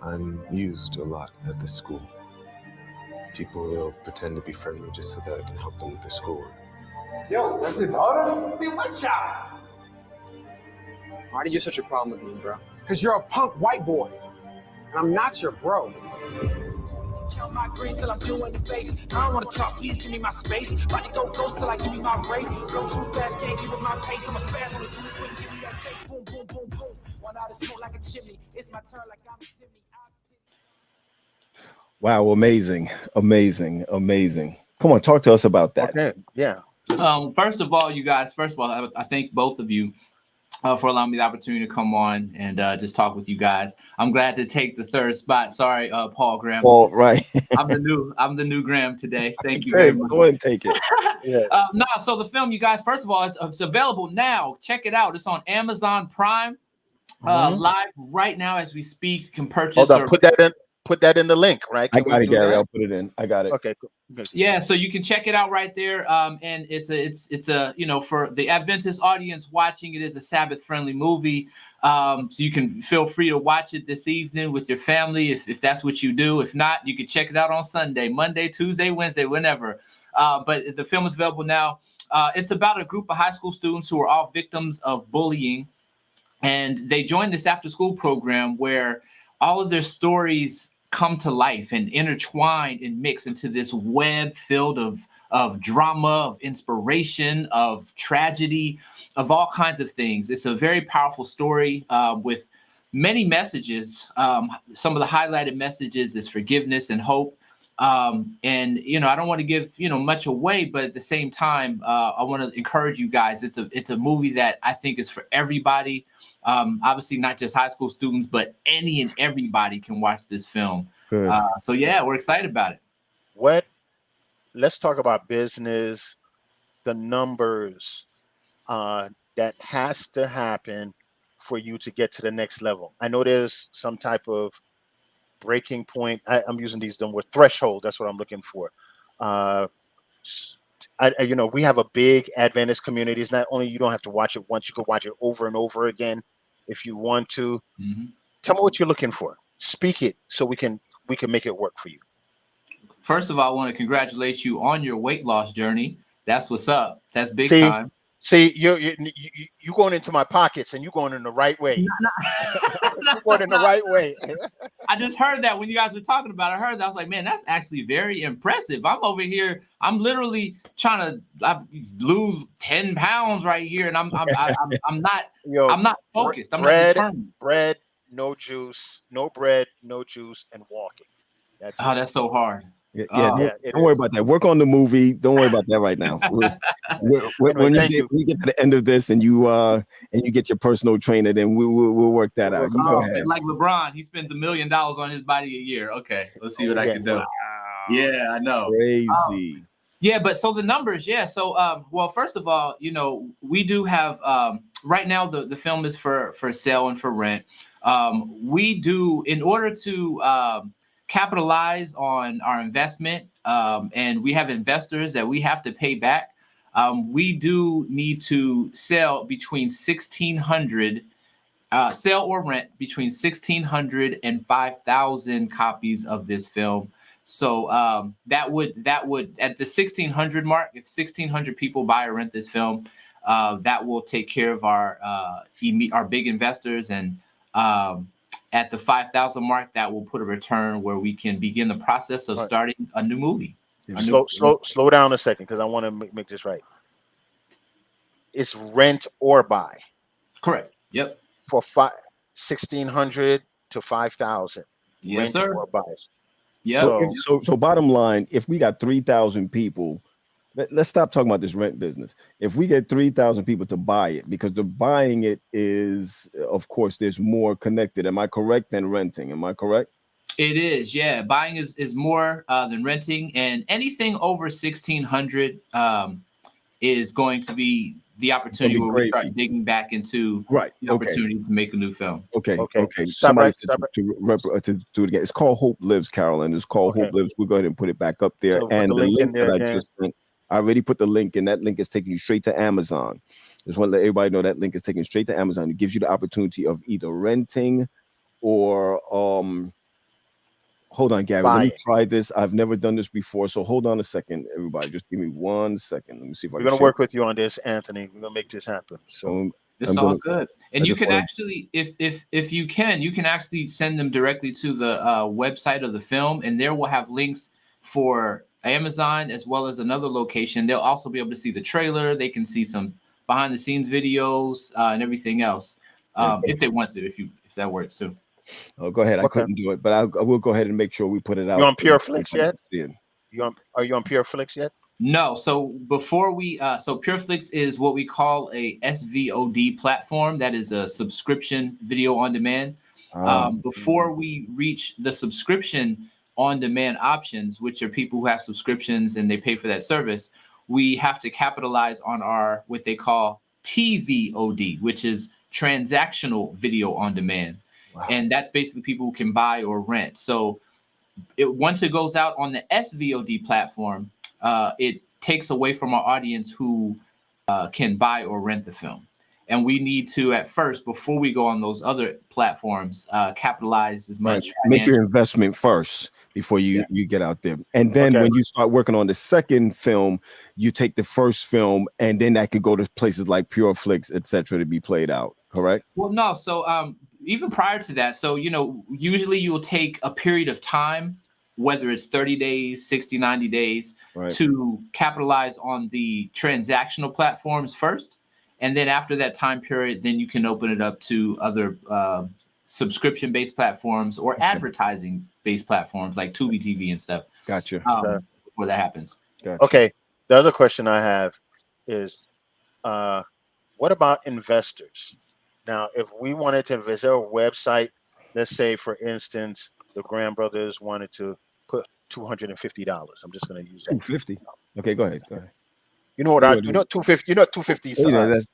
I'm used a lot at this school. People will pretend to be friendly just so that I can help them with their schoolwork. Yo, that's your daughter? Hey, what's up? Why did you have such a problem with me, bro? Because you're a punk white boy. and I'm not your bro. Count my green till I'm blue in the face. I don't wanna talk, please give me my space. About to go ghost till I give me my rate. Go too fast, can't keep up my pace. I'm a spaz on the switch, quick, give me that face. Boom, boom, boom, boom. One out of smoke like a chimney. It's my turn like I'm a chimney. Wow, amazing, amazing, amazing. Come on, talk to us about that. Okay, yeah. First of all, you guys, I thank both of you for allowing me the opportunity to come on and just talk with you guys. I'm glad to take the third spot. Sorry, Paul Graham. Paul, right. I'm the new Graham today. Thank you very much. Go ahead and take it. Yeah. So the film, you guys, first of all, it's available now. Check it out. It's on Amazon Prime. Live right now as we speak. You can purchase. Hold on, put that in the link, right? I got it, Gary. I'll put it in. I got it. Okay, cool. Yeah, so you can check it out right there. And it's a for the Adventist audience watching, it is a Sabbath friendly movie. So you can feel free to watch it this evening with your family if that's what you do. If not, you can check it out on Sunday, Monday, Tuesday, Wednesday, whenever. But the film is available now. It's about a group of high school students who are all victims of bullying, and they joined this after school program where all of their stories come to life and intertwine and mix into this web filled of drama, of inspiration, of tragedy, of all kinds of things. It's a very powerful story with many messages. Some of the highlighted messages is forgiveness and hope. And, I don't want to give, much away, but at the same time, I want to encourage you guys. It's a movie that I think is for everybody. Obviously not just high school students, but any and everybody can watch this film. So yeah, we're excited about it. Let's talk about business, the numbers that has to happen for you to get to the next level. I know there's some type of breaking point. I'm using these dumb words, threshold. That's what I'm looking for. We have a big Adventist community. It's not only you don't have to watch it once, you can watch it over and over again if you want to. Tell me what you're looking for. Speak it so we can make it work for you. First of all, I want to congratulate you on your weight loss journey. That's what's up. That's big time. See, you going into my pockets and you going in the right way. You're going in the right way. I just heard that when you guys were talking about it. I heard that. I was like, man, that's actually very impressive. I'm over here. I'm literally trying to lose 10 pounds right here, and I'm not focused. I'm not determined. Bread, no juice, no bread, no juice, and walking. That's so hard. Don't worry about that. Work on the movie. Don't worry about that right now. When you get to the end of this and you get your personal trainer, then we'll work that out. Go ahead. Like LeBron, he spends $1 million on his body a year. Okay, let's see what I can do. Wow. Yeah, I know. Crazy. Yeah, but so the numbers, yeah. So, well, first of all, we do have right now the film is for sale and for rent. We do, in order to capitalize on our investment, and we have investors that we have to pay back. We do need to sell between 1,600, sell or rent between 1,600 and 5,000 copies of this film. So that would at the 1,600 mark, if 1,600 people buy or rent this film, that will take care of our big investors, and at the 5,000 mark, that will put a return where we can begin the process of starting a new movie. Slow down a second, because I want to make this right. It's rent or buy. Correct. Yep. For 1,600 to 5,000. Yes, rent sir. Or buys. Yeah. So bottom line, if we got 3,000 people, let's stop talking about this rent business. If we get 3,000 people to buy it, because the buying it is, of course, there's more connected. Am I correct? Than renting? Am I correct? It is, yeah. Buying is more than renting, and anything over 1,600 is going to be the opportunity where we start digging back into the opportunity to make a new film. Okay. Somebody said to do it again. It's called Hope Lives, Carolyn. It's called Hope Lives. We'll go ahead and put it back up there. And the link that I just sent, I already put the link, and that link is taking you straight to Amazon. Just want to let everybody know that link is taking you straight to Amazon. It gives you the opportunity of either renting or hold on, Gary. Let me try this. I've never done this before, so hold on a second, everybody. Just give me 1 second. Let me see if we're gonna work with you on this, Anthony. We're gonna make this happen. So It's all good. And you can actually, if you can actually send them directly to the website of the film, and there will have links for Amazon as well as another location. They'll also be able to see the trailer. They can see some behind the scenes videos and everything else if they want to, if that works too. Oh, go ahead. I couldn't do it, but I will go ahead and make sure we put it out. You on PureFlix yet? Are you on PureFlix yet? No. So before we, so PureFlix is what we call a SVOD platform. That is a subscription video on demand. Before we reach the subscription on demand options, which are people who have subscriptions and they pay for that service, we have to capitalize on our what they call TVOD, which is transactional video on demand. Wow. And that's basically people who can buy or rent. So once it goes out on the SVOD platform, it takes away from our audience who can buy or rent the film. And we need to, at first, before we go on those other platforms, capitalize as much. Make your investment first before you get out there. And then when you start working on the second film, you take the first film, and then that could go to places like PureFlix, et cetera, to be played out. Correct? Well, no. So even prior to that, so, usually you will take a period of time, whether it's 30 days, 60, 90 days, to capitalize on the transactional platforms first. And then after that time period, then you can open it up to other subscription-based platforms or advertising-based platforms like Tubi TV and stuff. Gotcha. Before that happens. Gotcha. Okay. The other question I have is, what about investors? Now, if we wanted to visit a website, let's say, for instance, the Graham brothers wanted to put $250. I'm just going to use that. $250. Okay, go ahead. You know what? $250. You know $250.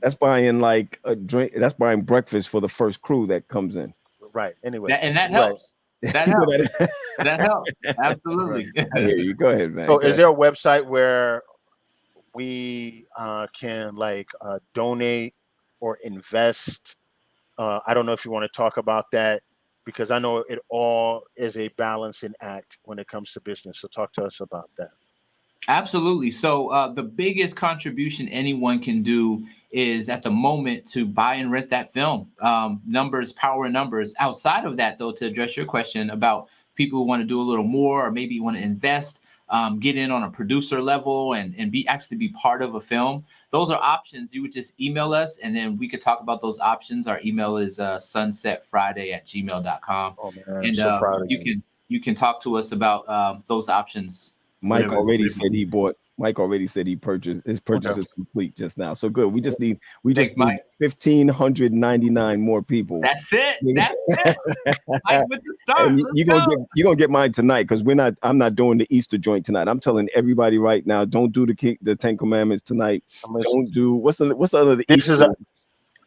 That's buying like a drink. That's buying breakfast for the first crew that comes in. Right. Anyway, and that helps. That helps. That helps. Absolutely. I hear you. Go ahead, man. So, is there a website where we can donate or invest? I don't know if you want to talk about that, because I know it all is a balancing act when it comes to business. So talk to us about that. Absolutely. So the biggest contribution anyone can do is at the moment to buy and rent that film. Numbers, power in numbers. Outside of that, though, to address your question about people who want to do a little more, or maybe want to invest, get in on a producer level and actually be part of a film. Those are options. You would just email us, and then we could talk about those options. Our email is sunsetfriday@gmail.com. Oh, man, and so proud of you can talk to us about those options. Mike already said he purchased his purchase is complete just now. So good. We just need 1,599 more people. That's it. That's it. Mike with the start. You're gonna get mine tonight, because I'm not doing the Easter joint tonight. I'm telling everybody right now, don't do the 10 Commandments tonight. Don't do what's the other Easter?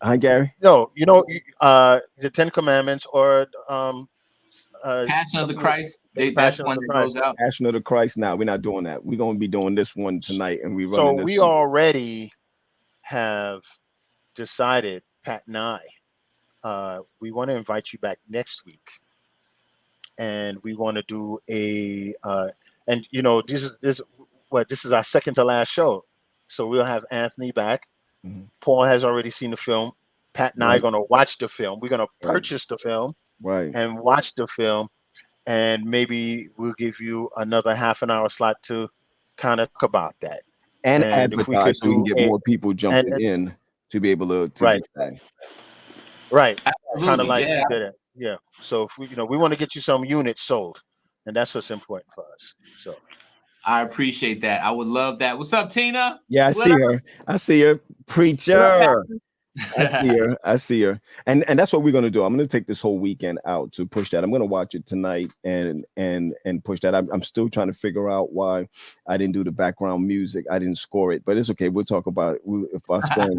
Hi, Gary. No, the 10 Commandments or Passion of the Christ. That's one that goes out. Passion of the Christ. Now we're not doing that. We're going to be doing this one tonight, and we So we already have decided, Pat and I, we want to invite you back next week, and we want to do this is our second to last show, so we'll have Anthony back. Mm-hmm. Paul has already seen the film. Pat and I are going to watch the film. We're going to purchase the film. And watch the film, and maybe we'll give you another half an hour slot to kind of talk about that and advertise, so we can get more people jumping in to be able to get that. Right, kind of like that. Yeah. So if we want to get you some units sold, and that's what's important for us. So I appreciate that. I would love that. What's up, Tina? Yeah, I see her, preacher. I see her. And that's what we're going to do. I'm going to take this whole weekend out to push that. I'm going to watch it tonight and push that. I'm still trying to figure out why I didn't do the background music. I didn't score it, but it's okay. We'll talk about it. If I score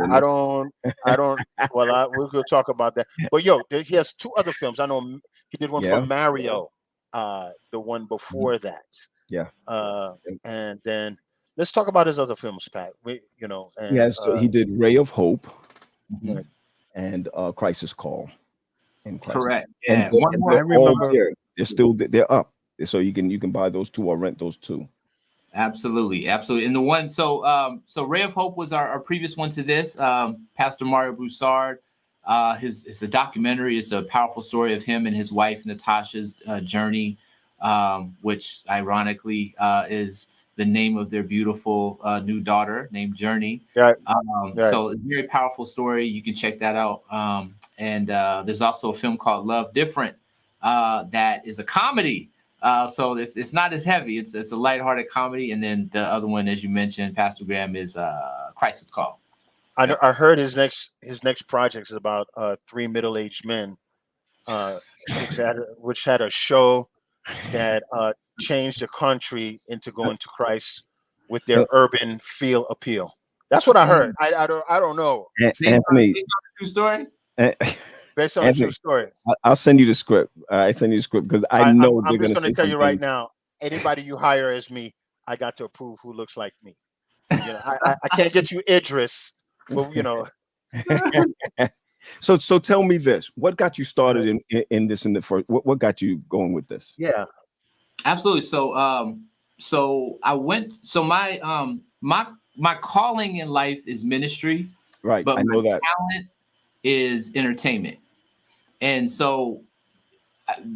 it. We'll go talk about that. But he has two other films. I know he did one for Mario, the one before that. Yeah. And then let's talk about his other films, Pat. So he did Ray of Hope. Mm-hmm. And Crisis Call. Correct. And one more. They're up, so you can buy those two or rent those two. Absolutely. And the one, so Ray of Hope was our previous one to this. Pastor Mario Broussard. It's a documentary. It's a powerful story of him and his wife Natasha's journey, which ironically is the name of their beautiful new daughter named Journey. Right. So it's a very powerful story. You can check that out. And there's also a film called Love Different that is a comedy. So it's not as heavy. It's a lighthearted comedy. And then the other one, as you mentioned, Pastor Graham, is Crisis Call. I heard his next project is about 3 middle-aged men, which had a show that changed the country into going to Christ with their urban feel appeal. That's what I heard. I don't know. Anthony, true story. Based on a true story. I'll send you the script. I send you the script because I'm just going to tell you right now. Anybody you hire as me, I got to approve who looks like me. You know, I can't get you Idris. Well, you know. So tell me this: what got you started in this? In the first, what got you going with this? Yeah, absolutely. So I went. So my calling in life is ministry, right? But I know my that talent is entertainment, and so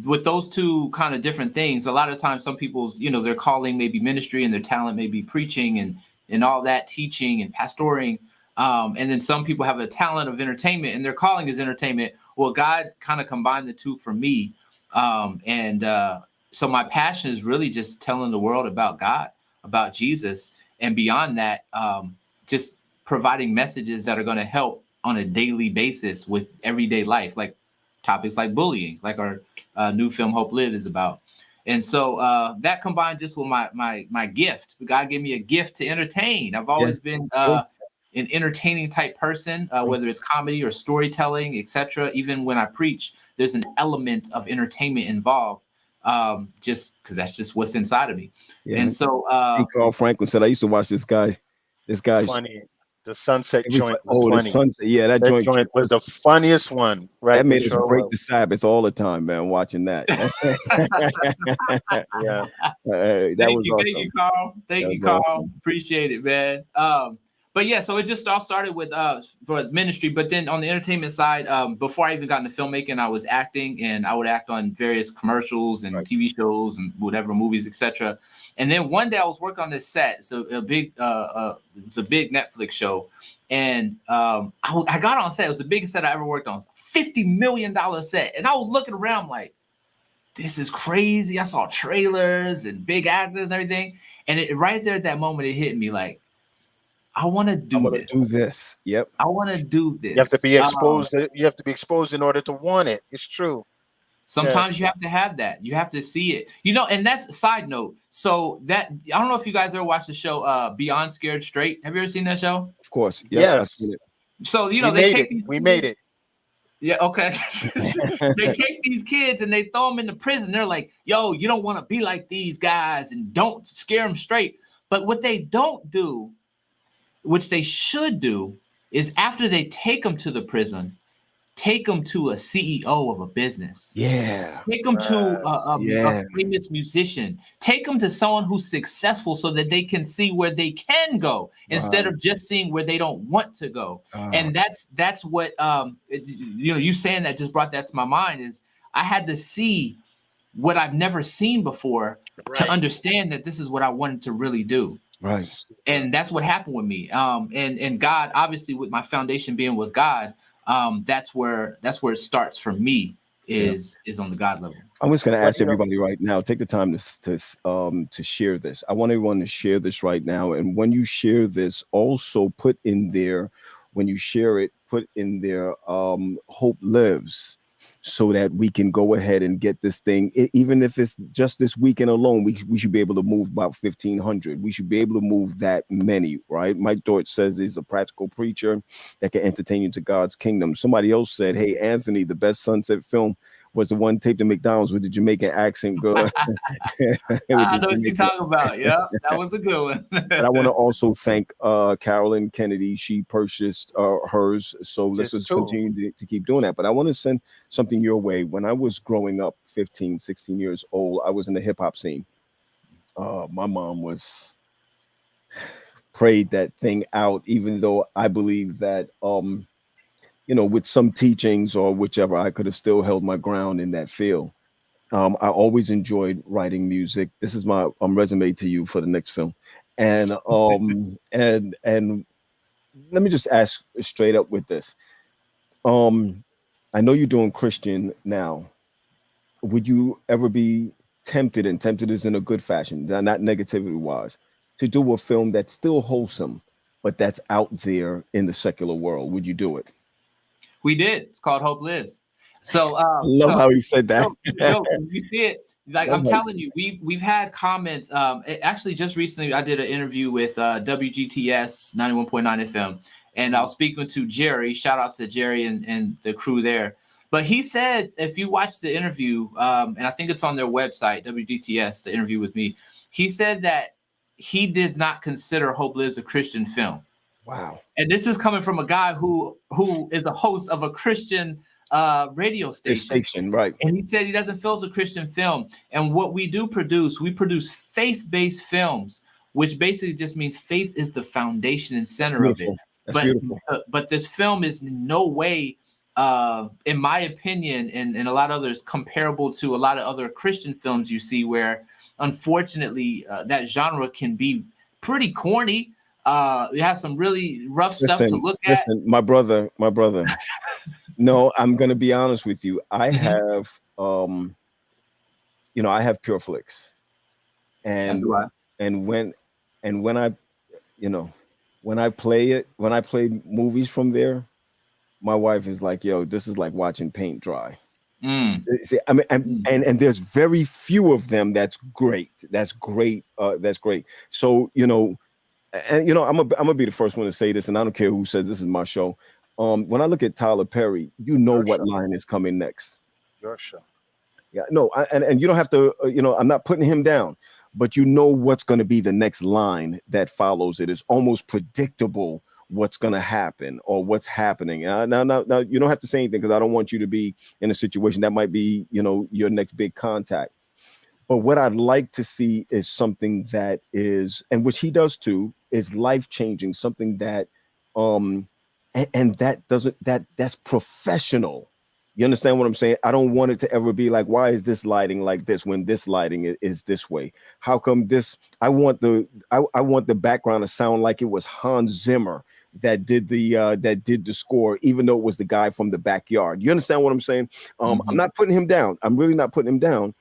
with those two kind of different things, a lot of times some people's their calling may be ministry and their talent may be preaching and all that, teaching and pastoring. And then some people have a talent of entertainment and their calling is entertainment. Well, God kind of combined the two for me. So my passion is really just telling the world about God, about Jesus. And beyond that, just providing messages that are going to help on a daily basis with everyday life, like topics like bullying, like our new film Hope Live is about. And so that combined just with my gift. God gave me a gift to entertain. I've always been an entertaining type person, whether it's comedy or storytelling, etc. Even when I preach, there's an element of entertainment involved, just because that's just what's inside of me. Yeah. And so Carl Franklin said, I used to watch this guy. Funny. The Sunset joint was funny. The Sunset, yeah, that joint was the funniest one. Right, that made us break the Sabbath all the time, man. Watching that. Yeah, that was awesome. Thank you, Carl. Thank you, Carl. Awesome. Appreciate it, man. But yeah, so it just all started with for ministry, but then on the entertainment side, before I even got into filmmaking, I was acting, and I would act on various commercials and TV shows and whatever, movies, etc. And then one day I was working on this set, so it was a big Netflix show, and I got on set. It was the biggest set I ever worked on. It was a $50 million set, and I was looking around like, this is crazy. I saw trailers and big actors and everything, and right there at that moment, it hit me like, I want to do this. Yep. I want to do this. You have to be exposed. You have to be exposed in order to want it. It's true. Sometimes you have to have that. You have to see it. And that's a side note. So that, I don't know if you guys ever watched the show Beyond Scared Straight. Have you ever seen that show? Of course. Yes. So, we made it. Yeah, okay. They take these kids and they throw them into prison. They're like, yo, you don't want to be like these guys and don't scare them straight. But what they don't do, which they should do, is after they take them to the prison, take them to a CEO of a business. Yeah. Take them to a famous musician. Take them to someone who's successful so that they can see where they can go instead of just seeing where they don't want to go. And that's what you saying that just brought that to my mind is I had to see what I've never seen before to understand that this is what I wanted to really do. Right. And that's what happened with me. And God, obviously, with my foundation being with God, that's where it starts for me is on the God level. I'm just going to ask everybody right now, take the time to share this. I want everyone to share this right now. And when you share this, also put in there, when you share it, put in there, Hope Lives, so that we can go ahead and get this thing. Even if it's just this weekend alone, we should be able to move about 1,500. We should be able to move that many, right? Mike Dortch says he's a practical preacher that can entertain you to God's kingdom. Somebody else said, hey, Anthony, the best Sunset film was the one taped at McDonald's with the Jamaican accent girl. I know what you're talking about. Yeah, that was a good one. And I want to also thank Carolyn Kennedy. She purchased hers. So let's just continue to keep doing that. But I want to send something your way. When I was growing up, 15, 16 years old, I was in the hip hop scene. My mom was prayed that thing out, even though I believe that with some teachings or whichever, I could have still held my ground in that field. I always enjoyed writing music. This is my resume to you for the next film. And and let me just ask straight up with this. I know you're doing Christian now. Would you ever be tempted, and tempted is in a good fashion, not negativity wise, to do a film that's still wholesome, but that's out there in the secular world? Would you do it? We did. It's called Hope Lives. So I love how he said that. You see it. Like I'm telling you, we've had comments. Actually, just recently, I did an interview with WGTS 91.9 FM, and I was speaking to Jerry. Shout out to Jerry and the crew there. But he said, if you watch the interview, and I think it's on their website, WGTS, the interview with me, he said that he did not consider Hope Lives a Christian film. Wow. And this is coming from a guy who is a host of a Christian radio station. Right. And he said he doesn't feel it's a Christian film. And what we produce faith-based films, which basically just means faith is the foundation and center of it. That's beautiful. But this film is in no way, in my opinion, and a lot of others, comparable to a lot of other Christian films you see where, unfortunately, that genre can be pretty corny. It has some really rough stuff to look at. Listen, my brother. No, I'm gonna be honest with you. I have, I have PureFlix, and when I play movies from there, my wife is like, "Yo, this is like watching paint dry." See, I mean, and there's very few of them. That's great. That's great. That's great. So I'm gonna be the first one to say this, and I don't care who says this is my show. When I look at Tyler Perry, what line is coming next. Your show. Yeah, no, and you don't have to. I'm not putting him down, but what's going to be the next line that follows it. It's almost predictable what's going to happen or what's happening. Now, you don't have to say anything because I don't want you to be in a situation that might be, your next big contact. But what I'd like to see is something that is, and which he does too, is life-changing, something that, and that's professional. You understand what I'm saying? I don't want it to ever be like, why is this lighting like this when this lighting is this way? How come this? I want the background to sound like it was Hans Zimmer that did the score, even though it was the guy from The Backyard. You understand what I'm saying? I'm not putting him down. I'm really not putting him down.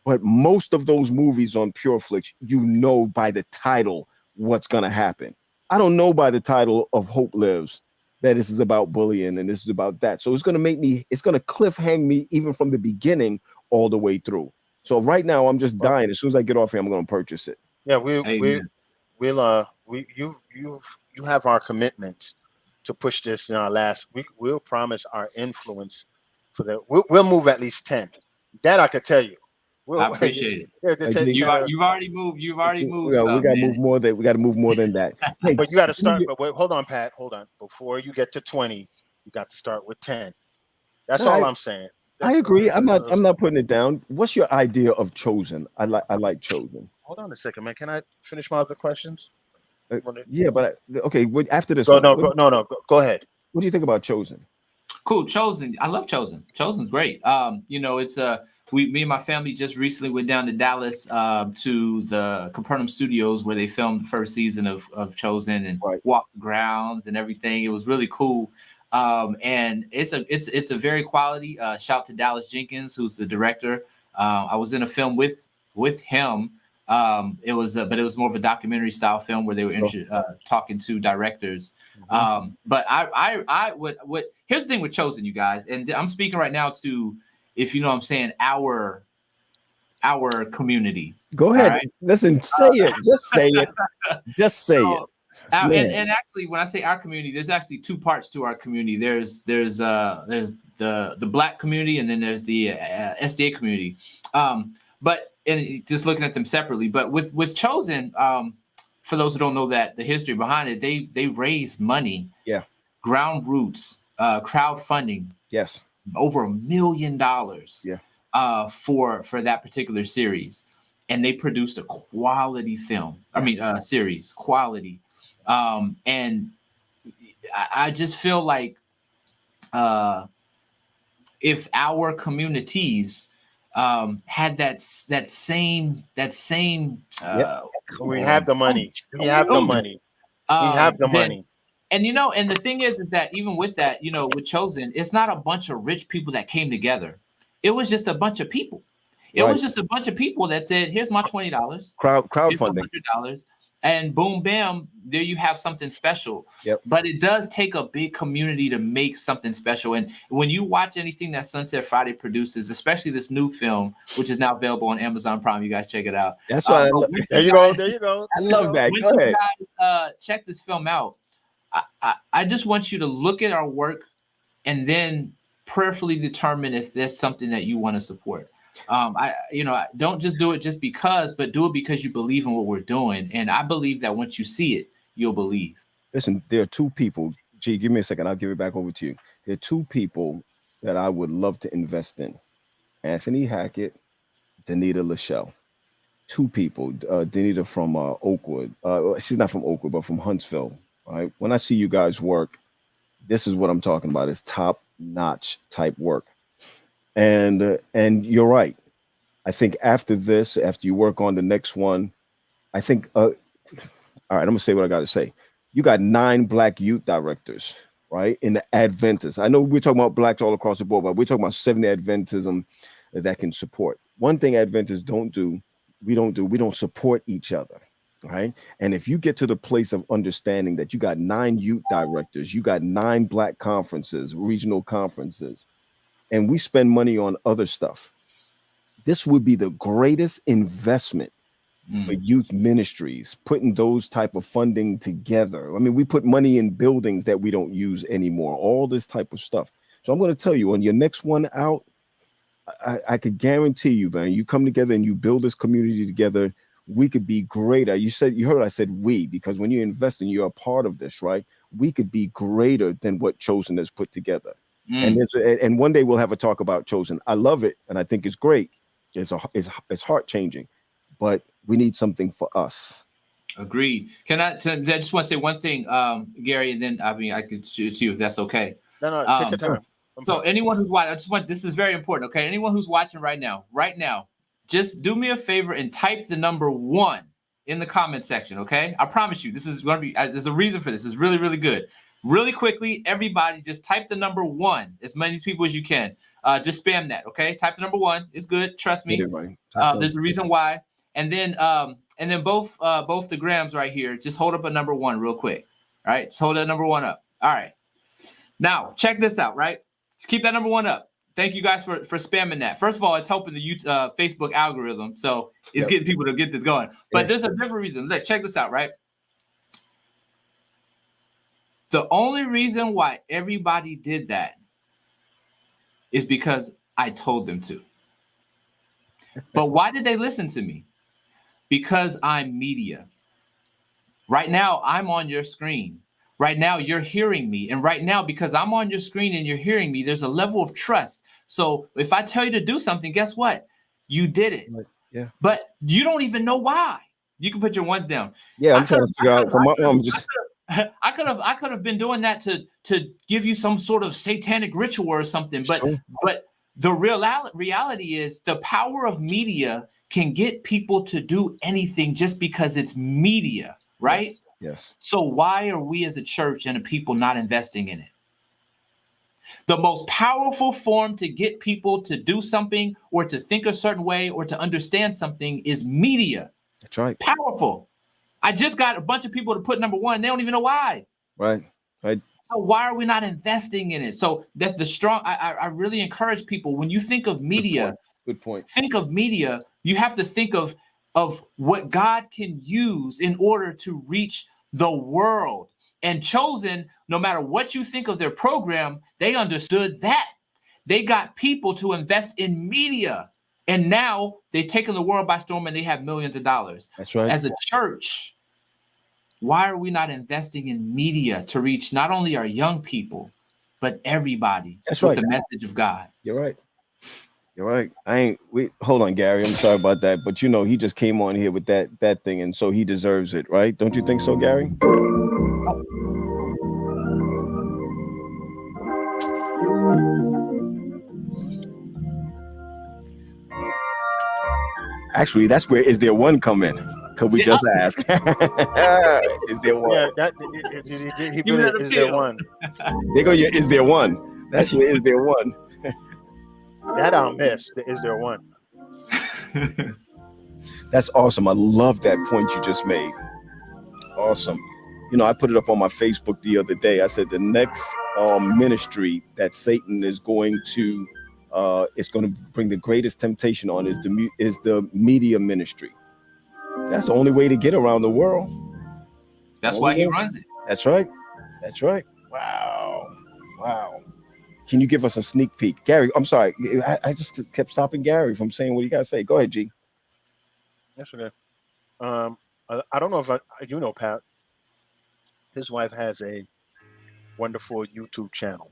But most of those movies on PureFlix, by the title what's gonna happen. I don't know by the title of Hope Lives that this is about bullying and this is about that. So it's going to cliffhang me even from the beginning all the way through. So right now I'm just dying. As soon as I get off here, I'm going to purchase it. Yeah, you have our commitment to push this in our last week. We'll promise our influence for that. We'll move at least 10. That I could tell you. I appreciate it. You've already moved. Yeah, we got to move more than that. Hey, but you got to start. But wait, hold on, Pat. Hold on. Before you get to 20, you got to start with 10. That's all I'm saying. I agree. I'm not putting it down. What's your idea of Chosen? I like Chosen. Hold on a second, man. Can I finish my other questions? Yeah, but okay. After this, Go ahead. What do you think about Chosen? Cool. Chosen. I love Chosen. Chosen's great. It's me and my family just recently went down to Dallas to the Capernaum Studios where they filmed the first season of Chosen and walked the grounds and everything. It was really cool. And it's a very quality. Shout to Dallas Jenkins, who's the director. I was in a film with him. It was more of a documentary style film where they were talking to directors. But I would here's the thing with Chosen, you guys, and I'm speaking right now to, if you know what I'm saying, our community. Go ahead. Right? Listen, say it. Just say it. Just say it. And actually, when I say our community, there's actually two parts to our community. There's the Black community, and then there's the SDA community. But just looking at them separately. But with Chosen, for those who don't know that the history behind it, they raised money. Yeah. Ground roots, crowdfunding. Yes. Over $1 million. Yeah. For that particular series, and they produced a quality film. Series quality, And I just feel like if our communities had that same we have the money. We have the money. We have the money. And and the thing is that even with that, with Chosen, it's not a bunch of rich people that came together. It was just a bunch of people. It was just a bunch of people that said, "Here's my $20, crowdfunding, $100, and boom, bam, there you have something special." Yep. But it does take a big community to make something special. And when you watch anything that Sunset Friday produces, especially this new film, which is now available on Amazon Prime, you guys check it out. That's why. There you go. There you go. I love that. When Go ahead. you guys check this film out, I just want you to look at our work and then prayerfully determine if there's something that you want to support. Don't just do it just because, but do it because you believe in what we're doing. And I believe that once you see it, you'll believe. Listen, there are two people. Gee, give me a second. I'll give it back over to you. There are two people that I would love to invest in: Anthony Hackett, Danita Lachelle. Two people. Danita from Oakwood. She's not from Oakwood, but from Huntsville. All right. When I see you guys work, this is what I'm talking about. It's top-notch type work. And you're right. I think after this, after you work on the next one, I think, all right, I'm going to say what I got to say. You got 9 Black youth directors, right, in the Adventists. I know we're talking about Blacks all across the board, but we're talking about 70 Adventism that can support. One thing Adventists don't do, we don't support each other, right? And if you get to the place of understanding that you got 9 youth directors, you got 9 Black conferences, regional conferences, and we spend money on other stuff, this would be the greatest investment for youth ministries, putting those type of funding together. I mean, we put money in buildings that we don't use anymore, all this type of stuff. So I'm going to tell you, on your next one out, I could guarantee you, man, you come together and you build this community together, we could be greater. You heard I said we, because when you invest and you're a part of this, right, we could be greater than what Chosen has put together. And one day we'll have a talk about Chosen. I love it, and I think it's great. It's heart changing, but we need something for us. Agreed. I just want to say one thing, Gary, and then I could shoot you if that's okay. No, take your time. So anyone who's watching, this is very important. Okay, anyone who's watching right now, just do me a favor and type the number 1 in the comment section. Okay, I promise you, this is going to be. There's a reason for this. It's really, really good. Really quickly, everybody, just type the number 1. As many people as you can. Just spam that. Okay, type the number 1. It's good. Trust me. There's a reason why. And then both the Grams right here, just hold up a number 1 real quick. All right, just hold that number 1 up. All right. Now check this out. Right, just keep that number 1 up. Thank you guys for spamming that. First of all, it's helping the Facebook algorithm, so it's getting people to get this going. But there's a different reason. Look, check this out. Right, the only reason why everybody did that is because I told them to. But why did they listen to me? Because I'm media. Right now, I'm on your screen. Right now, you're hearing me. And right now, because I'm on your screen and you're hearing me, there's a level of trust. So if I tell you to do something, guess what? You did it. Yeah. But you don't even know why. You can put your ones down. Yeah, I'm trying to figure out. I could have been doing that to give you some sort of satanic ritual or something. But the reality is the power of media can get people to do anything just because it's media, right? Yes. So why are we as a church and a people not investing in it? The most powerful form to get people to do something or to think a certain way or to understand something is media. That's right. Powerful. I just got a bunch of people to put number 1. They don't even know why. Right. So why are we not investing in it? So that's the strong. I really encourage people, when you think of media, good point. Think of media. You have to think of what God can use in order to reach the world. And Chosen, no matter what you think of their program, they understood that. They got people to invest in media. And now they've taken the world by storm and they have millions of dollars. That's right. As a church, why are we not investing in media to reach not only our young people, but everybody with the message of God? You're right. You're right. Hold on, Gary. I'm sorry about that, but you know, he just came on here with that thing, and so he deserves it, right? Don't you think so, Gary? Actually, that's where Is There One come in? Could we just ask? Is there one? Yeah, he really is there one. There go your Is There One. That's your Is There One. That I'll miss. Is there one? That's awesome. I love that point you just made. Awesome. You know, I put it up on my Facebook the other day. I said the next ministry that Satan is going to bring the greatest temptation on is the media ministry. That's the only way to get around the world. That's why he runs it. That's right. That's right. Wow. Can you give us a sneak peek? Gary, I'm sorry. I just kept stopping Gary from saying what you got to say. Go ahead, G. That's okay. I don't know if you know, Pat. His wife has a wonderful YouTube channel.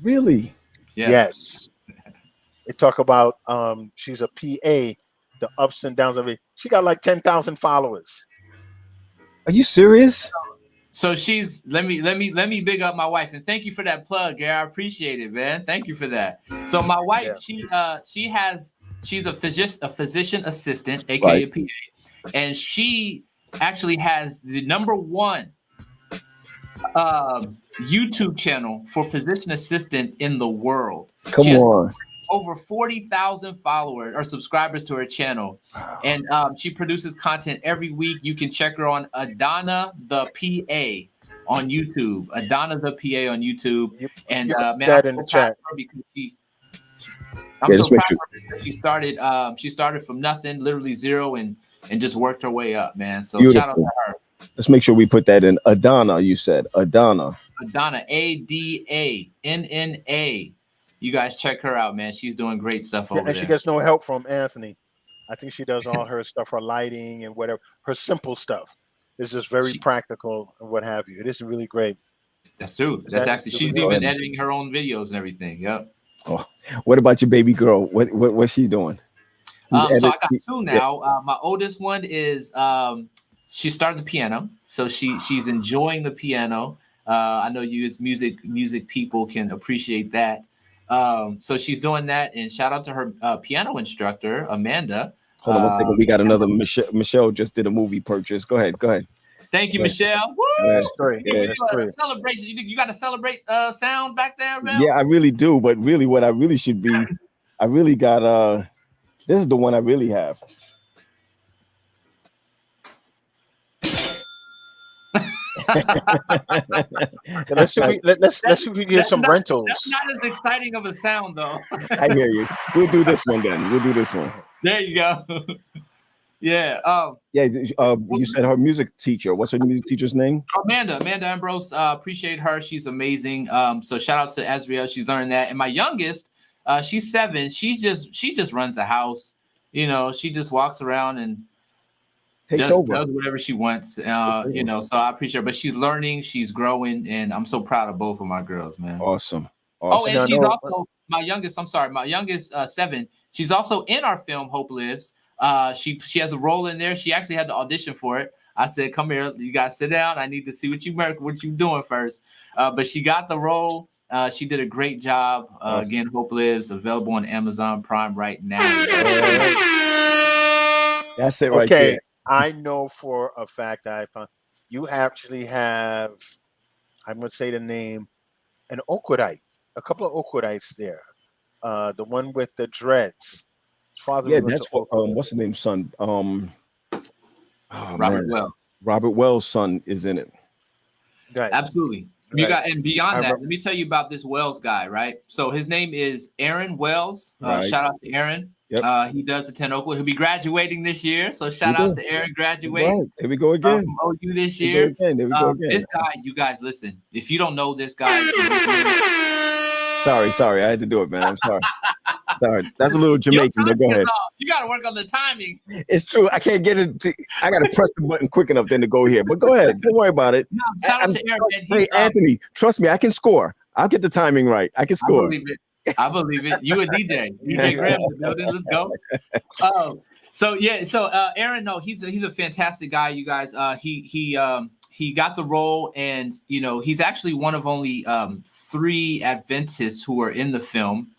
Really? Yes. They talk about she's a PA, the ups and downs of it. She got like 10,000 followers. Are you serious? So she's let me big up my wife, and thank you for that plug, Gary. I appreciate it, man. Thank you for that. So my wife, she's a physician assistant, aka PA, and she actually has the #1 YouTube channel for physician assistant in the world. Come on. Over 40,000 followers or subscribers to her channel, and she produces content every week. You can check her on Adana the PA on YouTube. Adana the PA on YouTube, and man, I'm so proud of her because I'm so proud of her because she started from nothing, literally zero, and just worked her way up, man. So Beautiful. shout out to her. Let's make sure we put that in. Adana, you said Adana. Adana, ADANNA. You guys check her out, man. She's doing great stuff over there. And she gets no help from Anthony. I think she does all her stuff, her lighting and whatever. Her simple stuff is just very practical and what have you. It is really great. That's true. That's actually she's even editing her own videos and everything. Yep. Oh, what about your baby girl? What's she doing? So I got two now. Yeah. My oldest one is she started the piano, so she's enjoying the piano. I know you as music people can appreciate that. So she's doing that, and shout out to her piano instructor, Amanda. Hold on one second. We got another Michelle just did a movie purchase. Go ahead. Thank you, Michelle. Woo! That's great. Celebration. You got to celebrate sound back there, man. Yeah, I really do. But really, what I really should be, I really got this is the one I really have. Let's see if we get some rentals. That's not as exciting of a sound, though. I hear you. We'll do this one then. There you go. Yeah. You said her music teacher. What's her music teacher's name? Amanda Ambrose. Appreciate her. She's amazing. So shout out to Azriel. She's learning that. And my youngest, she's 7. She just runs the house. You know, she just walks around and does whatever she wants. So I appreciate her. But she's learning, she's growing, and I'm so proud of both of my girls, man. Awesome. Oh, and she's also my youngest. I'm sorry, my youngest 7. She's also in our film Hope Lives. She has a role in there. She actually had to audition for it. I said, "Come here, you guys sit down. I need to see what you doing first." But she got the role. She did a great job. Awesome. Again, Hope Lives, available on Amazon Prime right now. That's it right there. I know for a fact I found you actually have, I'm going to say the name, an Oakwoodite, a couple of Oakwoodites there. The one with the dreads. That's what. What's the name, son? Robert Wells. Robert Wells' son is in it. Right. Absolutely. You got, and beyond that, let me tell you about this Wells guy, right? So his name is Aaron Wells. Shout out to Aaron. Yep. He does attend Oakwood. He'll be graduating this year. So shout out to Aaron graduating. Right. Here we go again. From OU this year. This guy, you guys, listen. If you don't know this guy. Sorry. I had to do it, man. I'm sorry. Sorry. That's a little Jamaican, but go ahead. You got to work on the timing. It's true. I can't get it. I got to press the button quick enough then to go here. But go ahead. Don't worry about it. No, shout out to Aaron. Hey, Anthony, trust me. I can score. I'll get the timing right. I can score. I believe it. You a DJ. DJ Graham in the building. Let's go. So Aaron, no, he's a fantastic guy, you guys. He got the role, and he's actually one of only 3 Adventists who are in the film.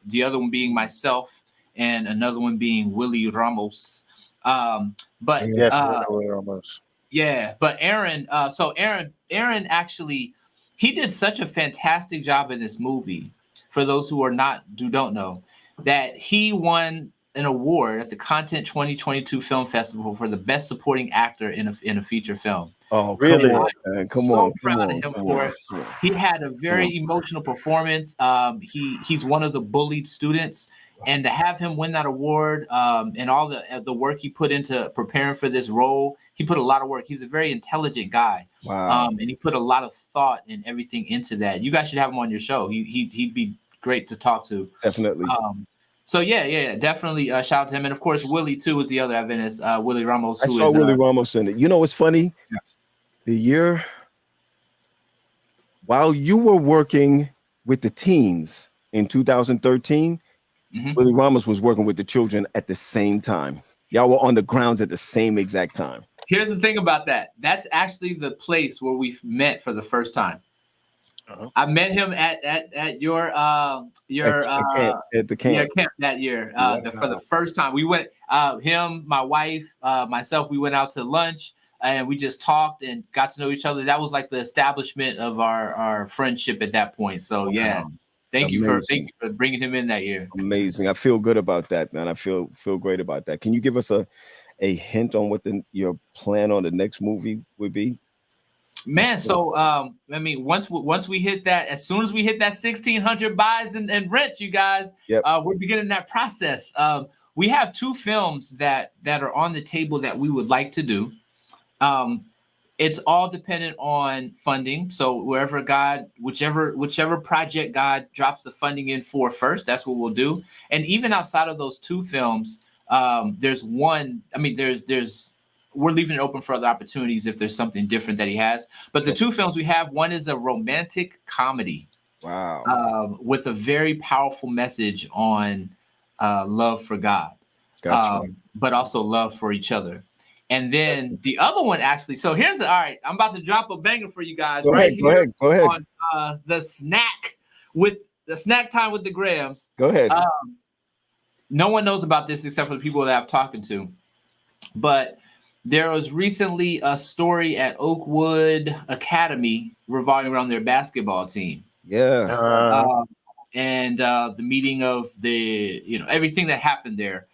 The other one being myself, and another one being Willie Ramos. But Willie Ramos. Yeah, but Aaron, Aaron actually, he did such a fantastic job in this movie. For those who don't know, that he won an award at the Content 2022 Film Festival for the best supporting actor in a feature film. Oh, really? Come on. He had a very emotional performance. He's one of the bullied students, and to have him win that award, and all the work he put into preparing for this role, he put a lot of work. He's a very intelligent guy. Wow. And he put a lot of thought and everything into that. You guys should have him on your show. He'd be great to talk to. Definitely. So yeah, definitely shout out to him, and of course Willie too is the other Adventist, Willie Ramos. I saw Willie Ramos in it. You know what's funny? Yeah. The year while you were working with the teens in 2013, Willie Ramos was working with the children at the same time. Y'all were on the grounds at the same exact time. Here's the thing about that. That's actually the place where we met for the first time. I met him at your camp that year for the first time. We went, him, my wife, myself, we went out to lunch and we just talked and got to know each other. That was like the establishment of our friendship at that point. So yeah, thank you for bringing him in that year. Amazing. I feel good about that, man. I feel great about that. Can you give us a hint on what your plan on the next movie would be? Man, so once we hit that, as soon as we hit that 1,600 buys and rents, you guys, we're beginning that process. We have 2 films that are on the table that we would like to do. It's all dependent on funding. So whichever project God drops the funding in for first, that's what we'll do. And even outside of those 2 films, there's one. I mean, we're leaving it open for other opportunities if there's something different that he has. But the 2 films we have, one is a romantic comedy. Wow. With a very powerful message on love for God, but also love for each other. And then the other one actually, so all right, I'm about to drop a banger for you guys. Go ahead. On the snack time with the Grahams. Go ahead. No one knows about this except for the people that I've talked to. But there was recently a story at Oakwood Academy revolving around their basketball team. Yeah. And the meeting of everything that happened there.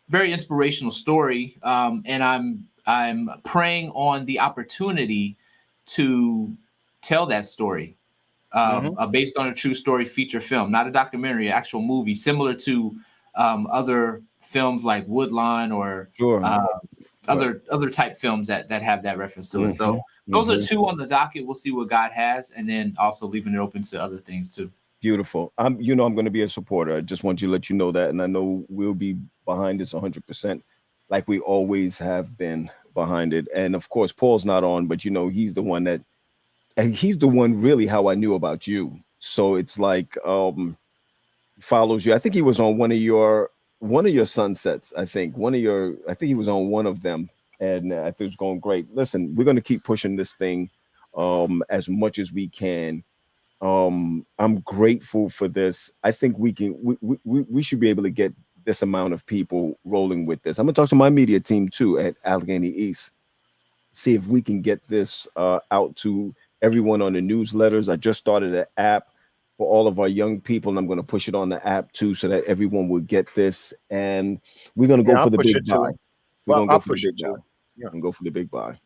Very inspirational story. And I'm praying on the opportunity to tell that story. Based on a true story feature film, not a documentary, an actual movie, similar to other films like Woodlawn or other type films that have that reference to it. So those are 2 on the docket. We'll see what God has, and then also leaving it open to other things too. Beautiful. I'm going to be a supporter. I just want you to let you know that, and I know we'll be behind this 100%, like we always have been behind it. And of course, Paul's not on, but he's the one really how I knew about you. So it's like follows you. I think he was on one of your sunsets. I think he was on one of them, and I think it was going great. Listen, we're going to keep pushing this thing as much as we can. I'm grateful for this. I think we should be able to get this amount of people rolling with this. I'm gonna talk to my media team too at Allegheny East, see if we can get this out to everyone on the newsletters. I just started an app for all of our young people, and I'm going to push it on the app too, so that everyone will get this. And we're going to go for the big buy. We're going to go for the big buy. Yeah, and go for the big buy.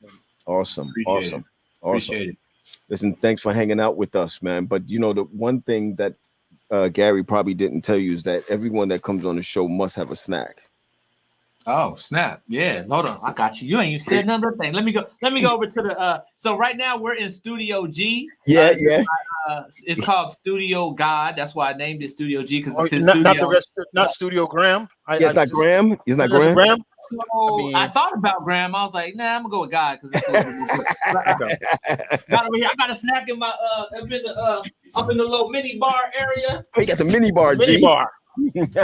Awesome. Appreciate it. Listen, thanks for hanging out with us, man. But the one thing that Gary probably didn't tell you is that everyone that comes on the show must have a snack. Oh snap! Yeah, hold on, I got you. You ain't even said another thing. Let me go over to the. So right now we're in Studio G. Yeah. It's called Studio God. That's why I named it Studio G because it's his not studio. the rest, not Studio Graham. It's not Graham. It's not Graham. Graham. So I thought about Graham. I was like, nah, I'm gonna go with God because got over here. I got a snack in my up in the little mini bar area. Oh, you got the mini bar, mini G. bar. Yeah. I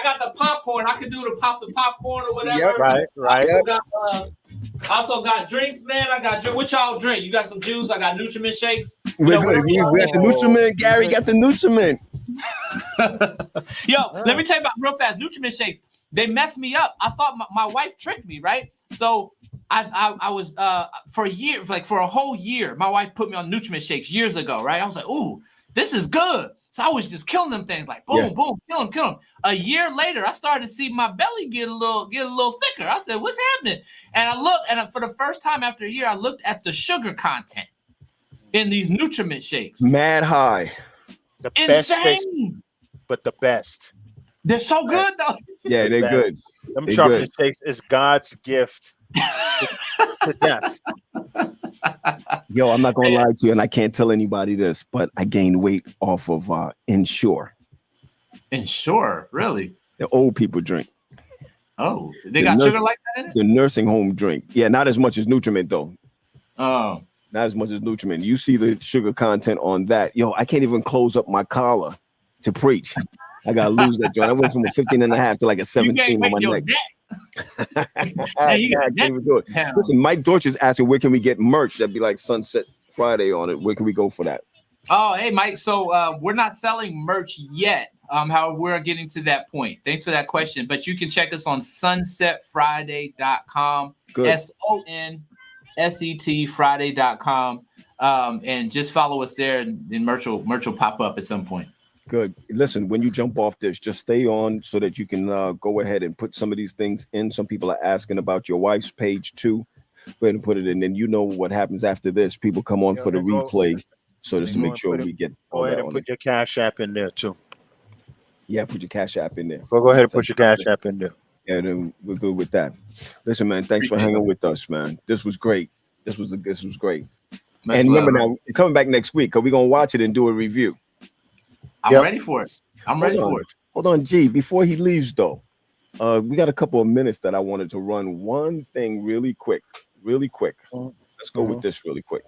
got the popcorn. I can do the popcorn or whatever. Yep, right. I also got drinks, man. I got what y'all drink? You got some juice? I got Nutriment shakes. We're good. We got the Nutriment. Gary got the Nutriment. Yo, let me tell you about real fast. Nutriment shakes. They messed me up. I thought my wife tricked me, right? So I was for a year, like for a whole year, my wife put me on Nutriment shakes years ago, right? I was like, ooh, this is good. So I was just killing them things like boom, boom, kill them. A year later, I started to see my belly get a little thicker. I said, "What's happening?" And I looked, and for the first time after a year, I looked at the sugar content in these Nutriment shakes. Mad high. The best shakes, but the best. They're so good, though. Yeah, they're good. Them chocolate shakes is God's gift to death. Yo, I'm not gonna lie to you, and I can't tell anybody this, but I gained weight off of Ensure. Ensure, really? The old people drink. Oh, they got sugar like that in it? The nursing home drink. Yeah, not as much as Nutriment though. Oh, not as much as Nutriment. You see the sugar content on that. Yo, I can't even close up my collar to preach. I gotta lose that joint. I went from a 15.5 to like a 17 on my neck. I can't even do it. Listen, Mike Dorch is asking where can we get merch that'd be like Sunset Friday on it. Where can we go for that? Oh, hey Mike. So we're not selling merch yet. However, we're getting to that point. Thanks for that question. But you can check us on sunsetfriday.com. Good. SONSET Friday.com. And just follow us there, and merch will pop up at some point. Good. Listen, when you jump off this, just stay on so that you can go ahead and put some of these things in. Some people are asking about your wife's page too. Go ahead and put it in. And you know what happens after this. People come on for the replay. So just to make sure we get go ahead and put your Cash App in there too. Yeah, put your Cash App in there. Go ahead and put your Cash App in there. Yeah, then we're good with that. Listen, man, thanks for hanging with us, man. This was great. This was great. And remember now, you're coming back next week because we're gonna watch it and do a review. I'm ready for it. Hold on, G. Before he leaves, though, we got a couple of minutes that I wanted to run one thing really quick. Let's go with this really quick.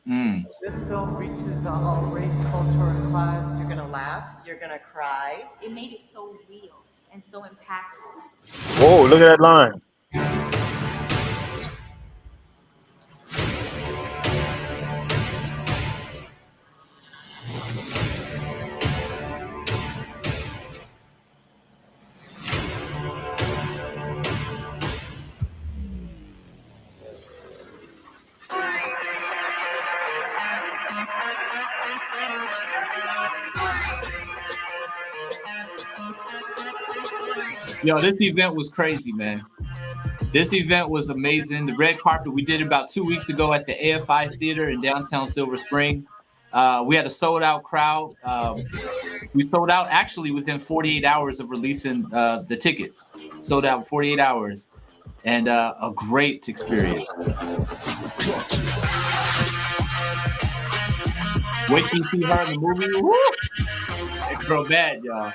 This film reaches all race, culture, and class. You're gonna laugh. You're gonna cry. It made it so real and so impactful. Whoa! Look at that line. Yo, this event was crazy, man. This event was amazing. The red carpet, we did it about 2 weeks ago at the AFI Theater in downtown Silver Spring. We had a sold out crowd. We sold out actually within 48 hours of releasing the tickets. Sold out in 48 hours. And a great experience. Wait till you see her in the movie. Woo! It's real bad, y'all.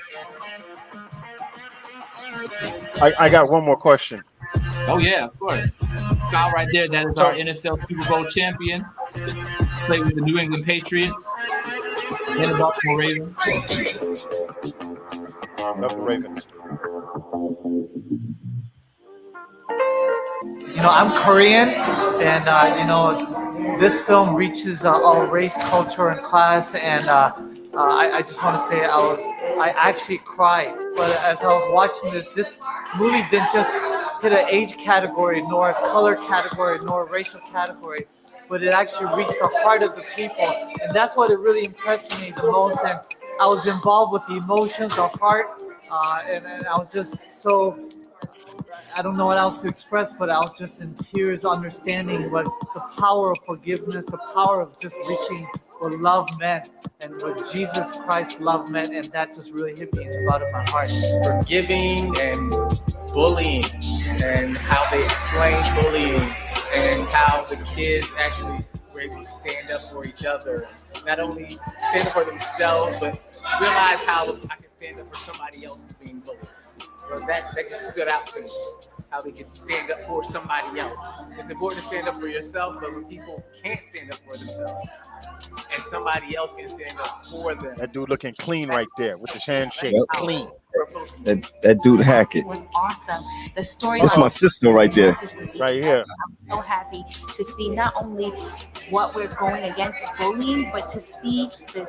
I got one more question. Oh yeah, of course. Kyle right there, that is our NFL Super Bowl champion. Played with the New England Patriots and the Baltimore Ravens. Love the Ravens. You know, I'm Korean, and you know, this film reaches all race, culture, and class. And I just want to say I actually cried. But as I was watching this movie didn't just hit an age category, nor a color category, nor a racial category, but it actually reached the heart of the people. And that's what it really impressed me the most. And I was involved with the emotions, the heart, and I was just so, I don't know what else to express, but I was just in tears understanding what the power of forgiveness, the power of just reaching what love meant and what Jesus Christ love meant, and that just really hit me in the bottom of my heart. Forgiving and bullying, and how they explain bullying, and how the kids actually were able to stand up for each other. Not only stand up for themselves, but realize how I can stand up for somebody else who's being bullied. So that just stood out to me. How they can stand up for somebody else. It's important to stand up for yourself, but when people can't stand up for themselves, and somebody else can stand up for them. That dude looking clean right there with the handshake. Yep. Clean. That dude Hackett. Was awesome. The story. That's my sister right there. Right here. I'm so happy to see not only what we're going against bullying, but to see the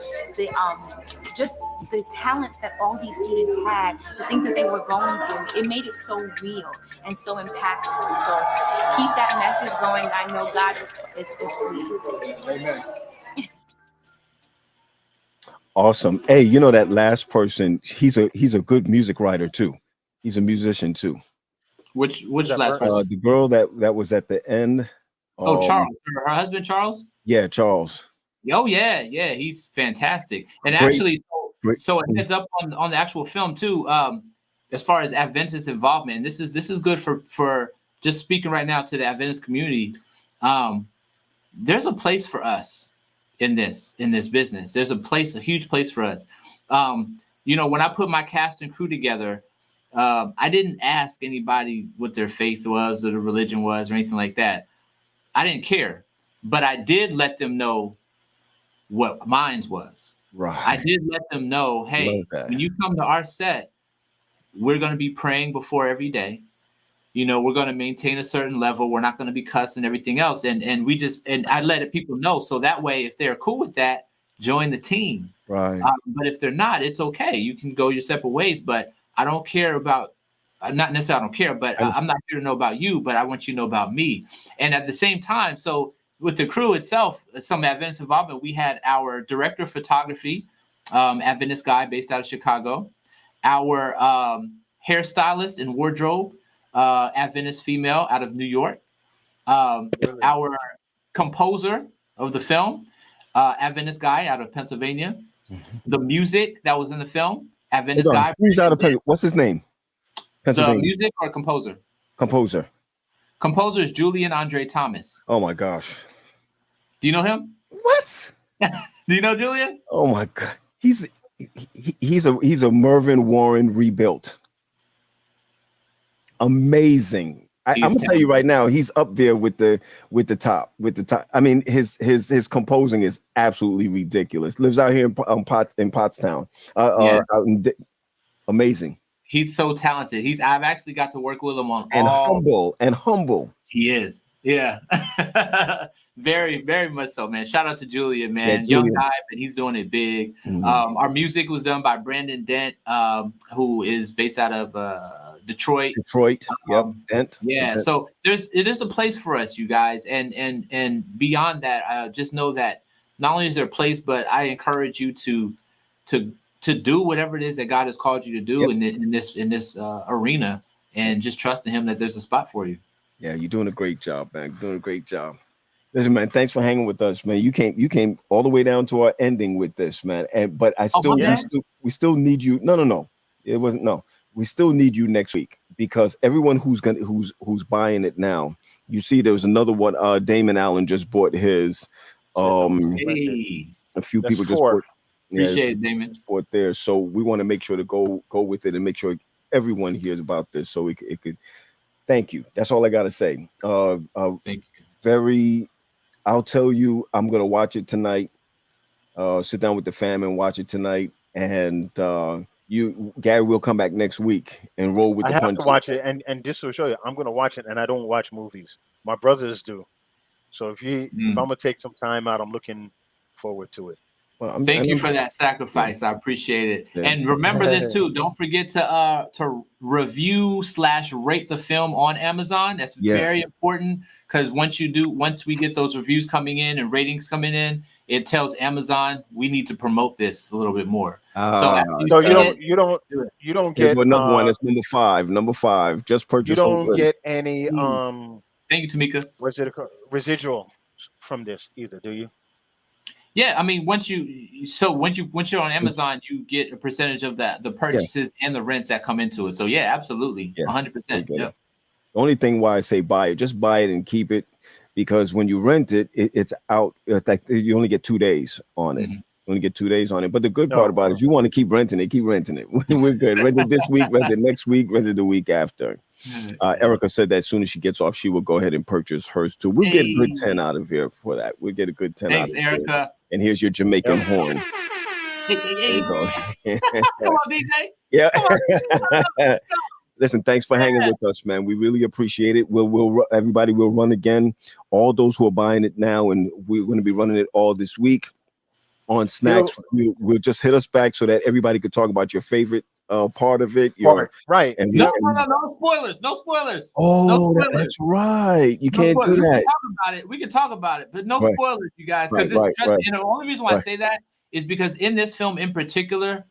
just the talents that all these students had, the things that they were going through. It made it so real and so impactful. So keep that message going. I know God is pleased. Amen. Awesome. Hey, you know that last person, he's a good music writer too. He's a musician too. Which last person? The girl that was at the end. Charles. Her husband Charles? Yeah, Charles. Oh yeah, he's fantastic. And Great. Actually, so it heads up on the actual film too. As far as Adventist involvement, and this is good for just speaking right now to the Adventist community. There's a place for us in this business. There's a huge place for us. When I put my cast and crew together, I didn't ask anybody what their faith was or the religion was or anything like that. I didn't care, but I did let them know what mine was. Right. I did let them know, hey, when you come to our set, we're going to be praying before every day. We're going to maintain a certain level. We're not going to be cussing everything else. And I let people know. So that way, if they're cool with that, join the team. Right. But if they're not, it's okay. You can go your separate ways. But I don't care about, not necessarily I don't care, but I'm not here to know about you, but I want you to know about me. And at the same time, so with the crew itself, some Adventist involvement, we had our director of photography, Adventist guy based out of Chicago, our hairstylist and wardrobe, Adventist female out of New York, our composer of the film, Adventist guy out of Pennsylvania, the music that was in the film, Adventist guy. Who's out of Pennsylvania? What's his name? Pennsylvania. The music or composer? Composer. Composer is Julian Andre Thomas. Oh my gosh. Do you know him? What? Do you know Julian? Oh my God. He's a Mervyn Warren rebuilt. Amazing. I'm gonna tell you right now, he's up there with the top. I mean, his composing is absolutely ridiculous. Lives out here in Pottstown. Amazing. He's so talented. I've actually got to work with him on humble. He is. Yeah. Very, very much so, man. Shout out to Julian, man. Yeah, Julian. Young guy, but he's doing it big. Our music was done by Brandon Dent, who is based out of Detroit. Yep. Dent. Yeah. Dent. So it is a place for us, you guys, and beyond that, just know that not only is there a place, but I encourage you to do whatever it is that God has called you to do in this arena, and just trust in Him that there's a spot for you. Yeah, you're doing a great job, man. Doing a great job. Listen, man, thanks for hanging with us, man. You came all the way down to our ending with this, man. But we still need you. No. It wasn't. No, we still need you next week, because everyone who's buying it now, you see, there was another one. Damon Allen just bought his. A few people just bought. Appreciate it, Damon. Bought there, so we want to make sure to go with it and make sure everyone hears about this, so it could. Thank you. That's all I gotta say. Thank you. I'll tell you, I'm gonna watch it tonight. Sit down with the fam and watch it tonight. And Gary, will come back next week and roll with the punches. I have to watch it, and just to show you, I'm gonna watch it, and I don't watch movies. My brothers do. So if I'm gonna take some time out, I'm looking forward to it. Well, Thank you for that sacrifice. I appreciate it. Yeah. And remember this too. Don't forget to review / rate the film on Amazon. That's very important, because once we get those reviews coming in and ratings coming in, it tells Amazon we need to promote this a little bit more. So you don't get another one. That's number five. Just purchase. You don't get any. Thank you, Tamika. What's it called? Residual from this either, do you? Yeah, I mean, once you're on Amazon, you get a percentage of the purchases and the rents that come into it. So yeah, absolutely, 100%. Yeah. The only thing why I say buy it, just buy it and keep it, because when you rent it, it's out. Like you only get 2 days on it. You only get 2 days on it. But the good part about it is you want to keep renting it, keep renting it. We're good. Rent it this week, rent it next week, rent it the week after. Erica said that as soon as she gets off, she will go ahead and purchase hers too. We'll get a good 10 out of here for that. We'll get a good 10 Thanks, out of Erica. here. And here's your Jamaican horn. There you go. Come on, DJ. Yeah. Listen, thanks for hanging with us, man. We really appreciate it. Everybody will run again. All those who are buying it now, and we're going to be running it all this week on Snacks. We'll just hit us back so that everybody could talk about your favorite part of it. Right. And no spoilers. No spoilers. Oh, no spoilers. That's right. You can't do that. We can talk about it, but no spoilers, you guys. Because and the only reason why I say that is because in this film in particular,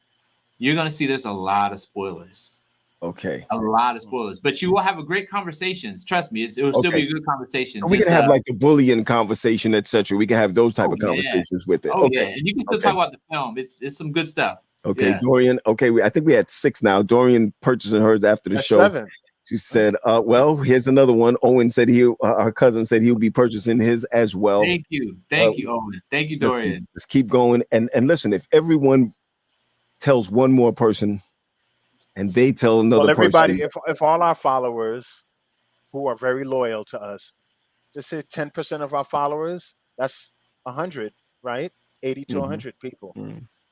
you're going to see there's a lot of spoilers. Okay. A lot of spoilers, but you will have a great conversations. Trust me, it will still be a good conversation. We can have like the bullying conversation, etc. We can have those type of conversations with it. Yeah, and you can still talk about the film. It's some good stuff. Okay, Dorian. Okay, I think we had 6 now. Dorian purchasing hers after the show. 7. She said, well, here's another one. Owen said our cousin said he'll be purchasing his as well. Thank you, Owen. Thank you, Dorian. Listen, just keep going and listen. If everyone tells one more person, and they tell another everybody, person. If all our followers who are very loyal to us, just say 10% of our followers, that's 100, right? 80 to 100 people.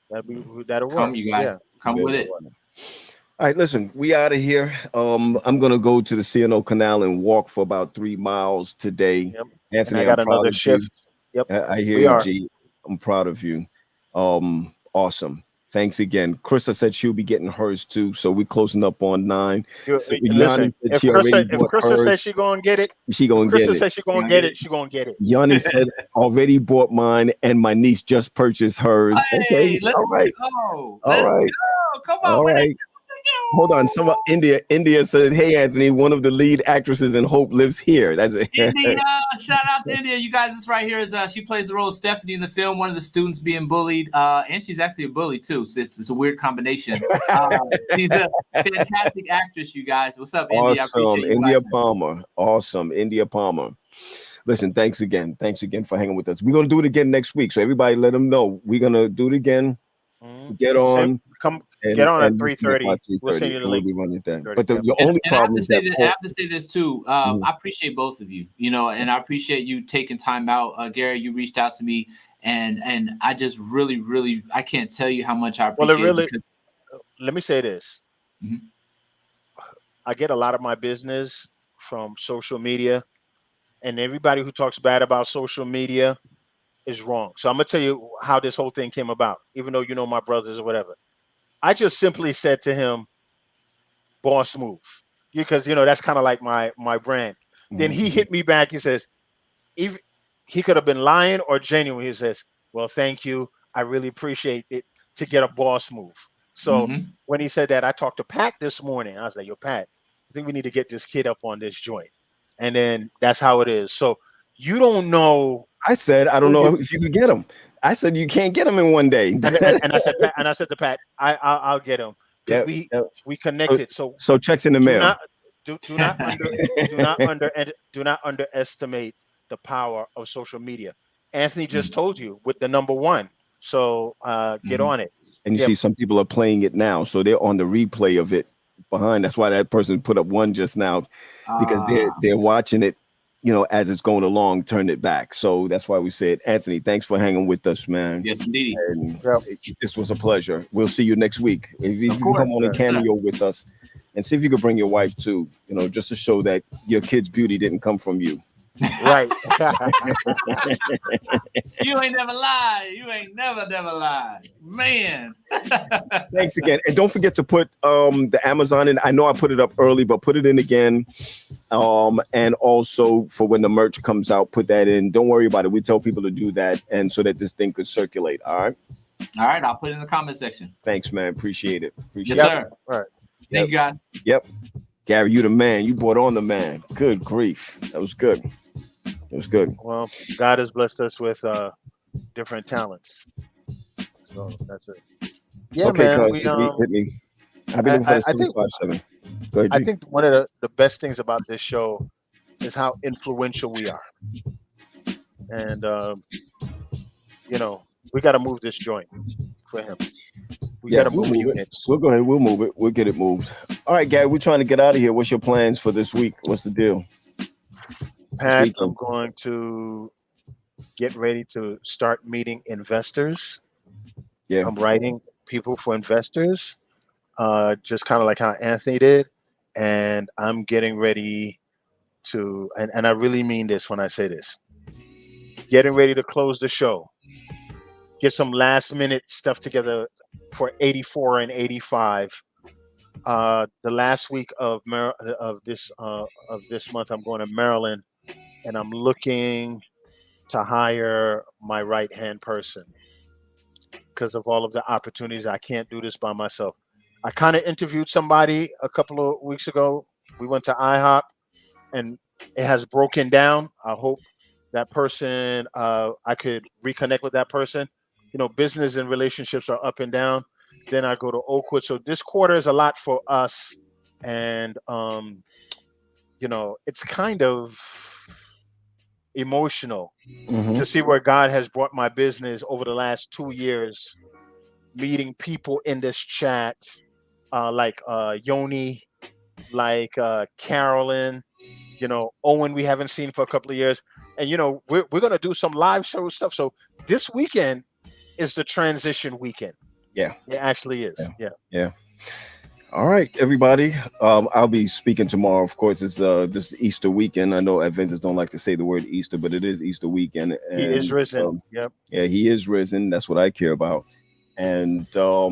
That'll come, work. You guys. Come with it. All right, listen, we out of here. I'm gonna go to the CNO Canal and walk for about 3 miles today. Anthony, and I got another shift. Yep, I hear you, G. I'm proud of you. Awesome. Thanks again. Krista said she'll be getting hers too, so we're closing up on 9. Listen, if Krista says she's gonna get it, she gonna get it. Krista says she's gonna get it. She's gonna get it. Yanni said already bought mine, and my niece just purchased hers. Hey, okay, all right, go. All right, go. Come on, all right. Hold on. India said, "Hey, Anthony, one of the lead actresses in Hope lives here." That's it. India, shout out to India. You guys, this right here is she plays the role of Stephanie in the film. One of the students being bullied, and she's actually a bully too. So it's a weird combination. She's a fantastic actress. You guys, what's up, India? Awesome, India Palmer. Awesome, India Palmer. Listen, thanks again. Thanks again for hanging with us. We're gonna do it again next week. So everybody, let them know we're gonna do it again. Get on. Get on at 3:30. We'll send you the link. But the only problem is that I have to say this too. I appreciate both of you, and I appreciate you taking time out. Gary, you reached out to me, and I just really, I can't tell you how much I appreciate it. Let me say this. I get a lot of my business from social media, and everybody who talks bad about social media is wrong. So I'm gonna tell you how this whole thing came about, even though you know my brothers or whatever. I just simply said to him, boss move, because that's kind of like my brand. Then he hit me back. He says, if he could have been lying or genuine, he says, well, thank you. I really appreciate it to get a boss move. So when he said that, I talked to Pat this morning. I was like, yo, Pat, I think we need to get this kid up on this joint. And then that's how it is. So you don't know. I said, I don't know if you could get him. I said, you can't get him in one day. and I said to Pat, I'll get him. Yeah, we connected. So checks in the mail. Do not underestimate the power of social media. Anthony just told you with the number 1. So get on it. And you see some people are playing it now. So they're on the replay of it behind. That's why that person put up 1 just now, because they're watching it, as it's going along, turn it back. So that's why we said, Anthony, thanks for hanging with us, man. Yes, indeed. And this was a pleasure. We'll see you next week. If you can come on a cameo with us, and see if you could bring your wife too, just to show that your kid's beauty didn't come from you. Right. You ain't never lied. You ain't never lied, man. Thanks again, and don't forget to put the Amazon in. I know I put it up early, but put it in again. And also for when the merch comes out, put that in. Don't worry about it. We tell people to do that, and so that this thing could circulate. All right. All right. I'll put it in the comment section. Thanks, man. Appreciate it. Yes, sir. All right. Thank you, guys. Yep. Gary, you the man. You brought on the man. Good grief. That was good. It was good. Well, God has blessed us with different talents. So that's it. Yeah, Okay, man. cuz hit me. I've been looking for the I think 757. Go ahead, I G. think one of the best things about this show is how influential we are, and you know, we got to move this joint for him. We Yeah, got to we'll move move it. units. We'll go ahead. We'll move it. We'll get it moved. All right, Gary, we're trying to get out of here. What's your plans for this week? What's the deal? Pat, weekend. I'm going to get ready to start meeting investors. Yeah. I'm writing people for investors, just kind of like how Anthony did. And I'm getting ready to, and I really mean this when I say this, getting ready to close the show, get some last minute stuff together for 84 and 85. The last week of this month, I'm going to Maryland, and I'm looking to hire my right hand person because of all of the opportunities. I can't do this by myself. I kind of interviewed somebody a couple of weeks ago. We went to IHOP, and it has broken down. I hope that person, I could reconnect with that person. You know, business and relationships are up and down. Then I go to Oakwood. So this quarter is a lot for us. And, you know, it's kind of emotional to see where God has brought my business over the last 2 years, meeting people in this chat, like Yoni, like Carolyn, you know, Owen we haven't seen for a couple of years. And, you know, we're going to do some live show stuff. So this weekend is the transition weekend. Yeah. It actually is. Yeah. Yeah. All right, everybody. I'll be speaking tomorrow. Of course, it's this Easter weekend. I know Adventists don't like to say the word Easter, but it is Easter weekend. And, He is risen. Yep. Yeah, he is risen. That's what I care about. And so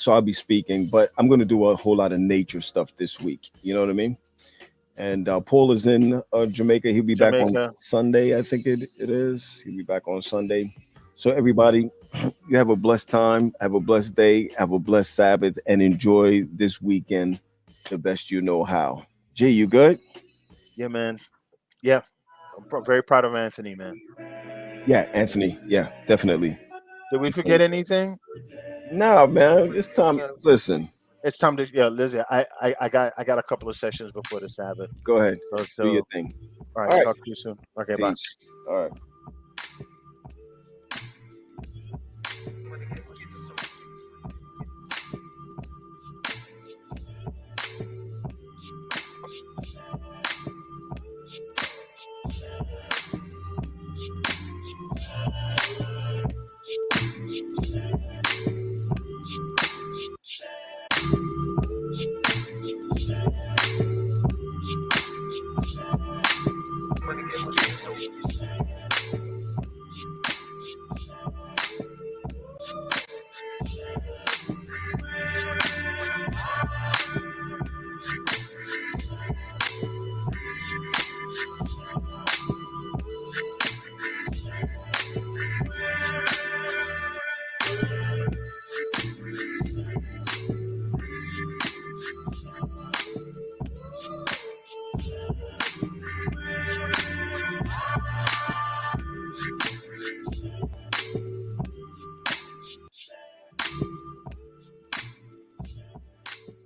I'll be speaking, but I'm going to do a whole lot of nature stuff this week. You know what I mean? And Paul is in Jamaica. He'll be back on Sunday. I think it is. He'll be back on Sunday. So everybody, you have a blessed time, have a blessed day, have a blessed Sabbath, and enjoy this weekend the best you know how. G, you good? Yeah, man. Yeah. I'm very proud of Anthony, man. Yeah, Anthony. Yeah, definitely. Did we forget anything? No, man. It's time. Listen. It's time to Lizzie. I got a couple of sessions before the Sabbath. Go ahead. So do your thing. All right. Talk to you soon. Okay, Peace. bye. All right.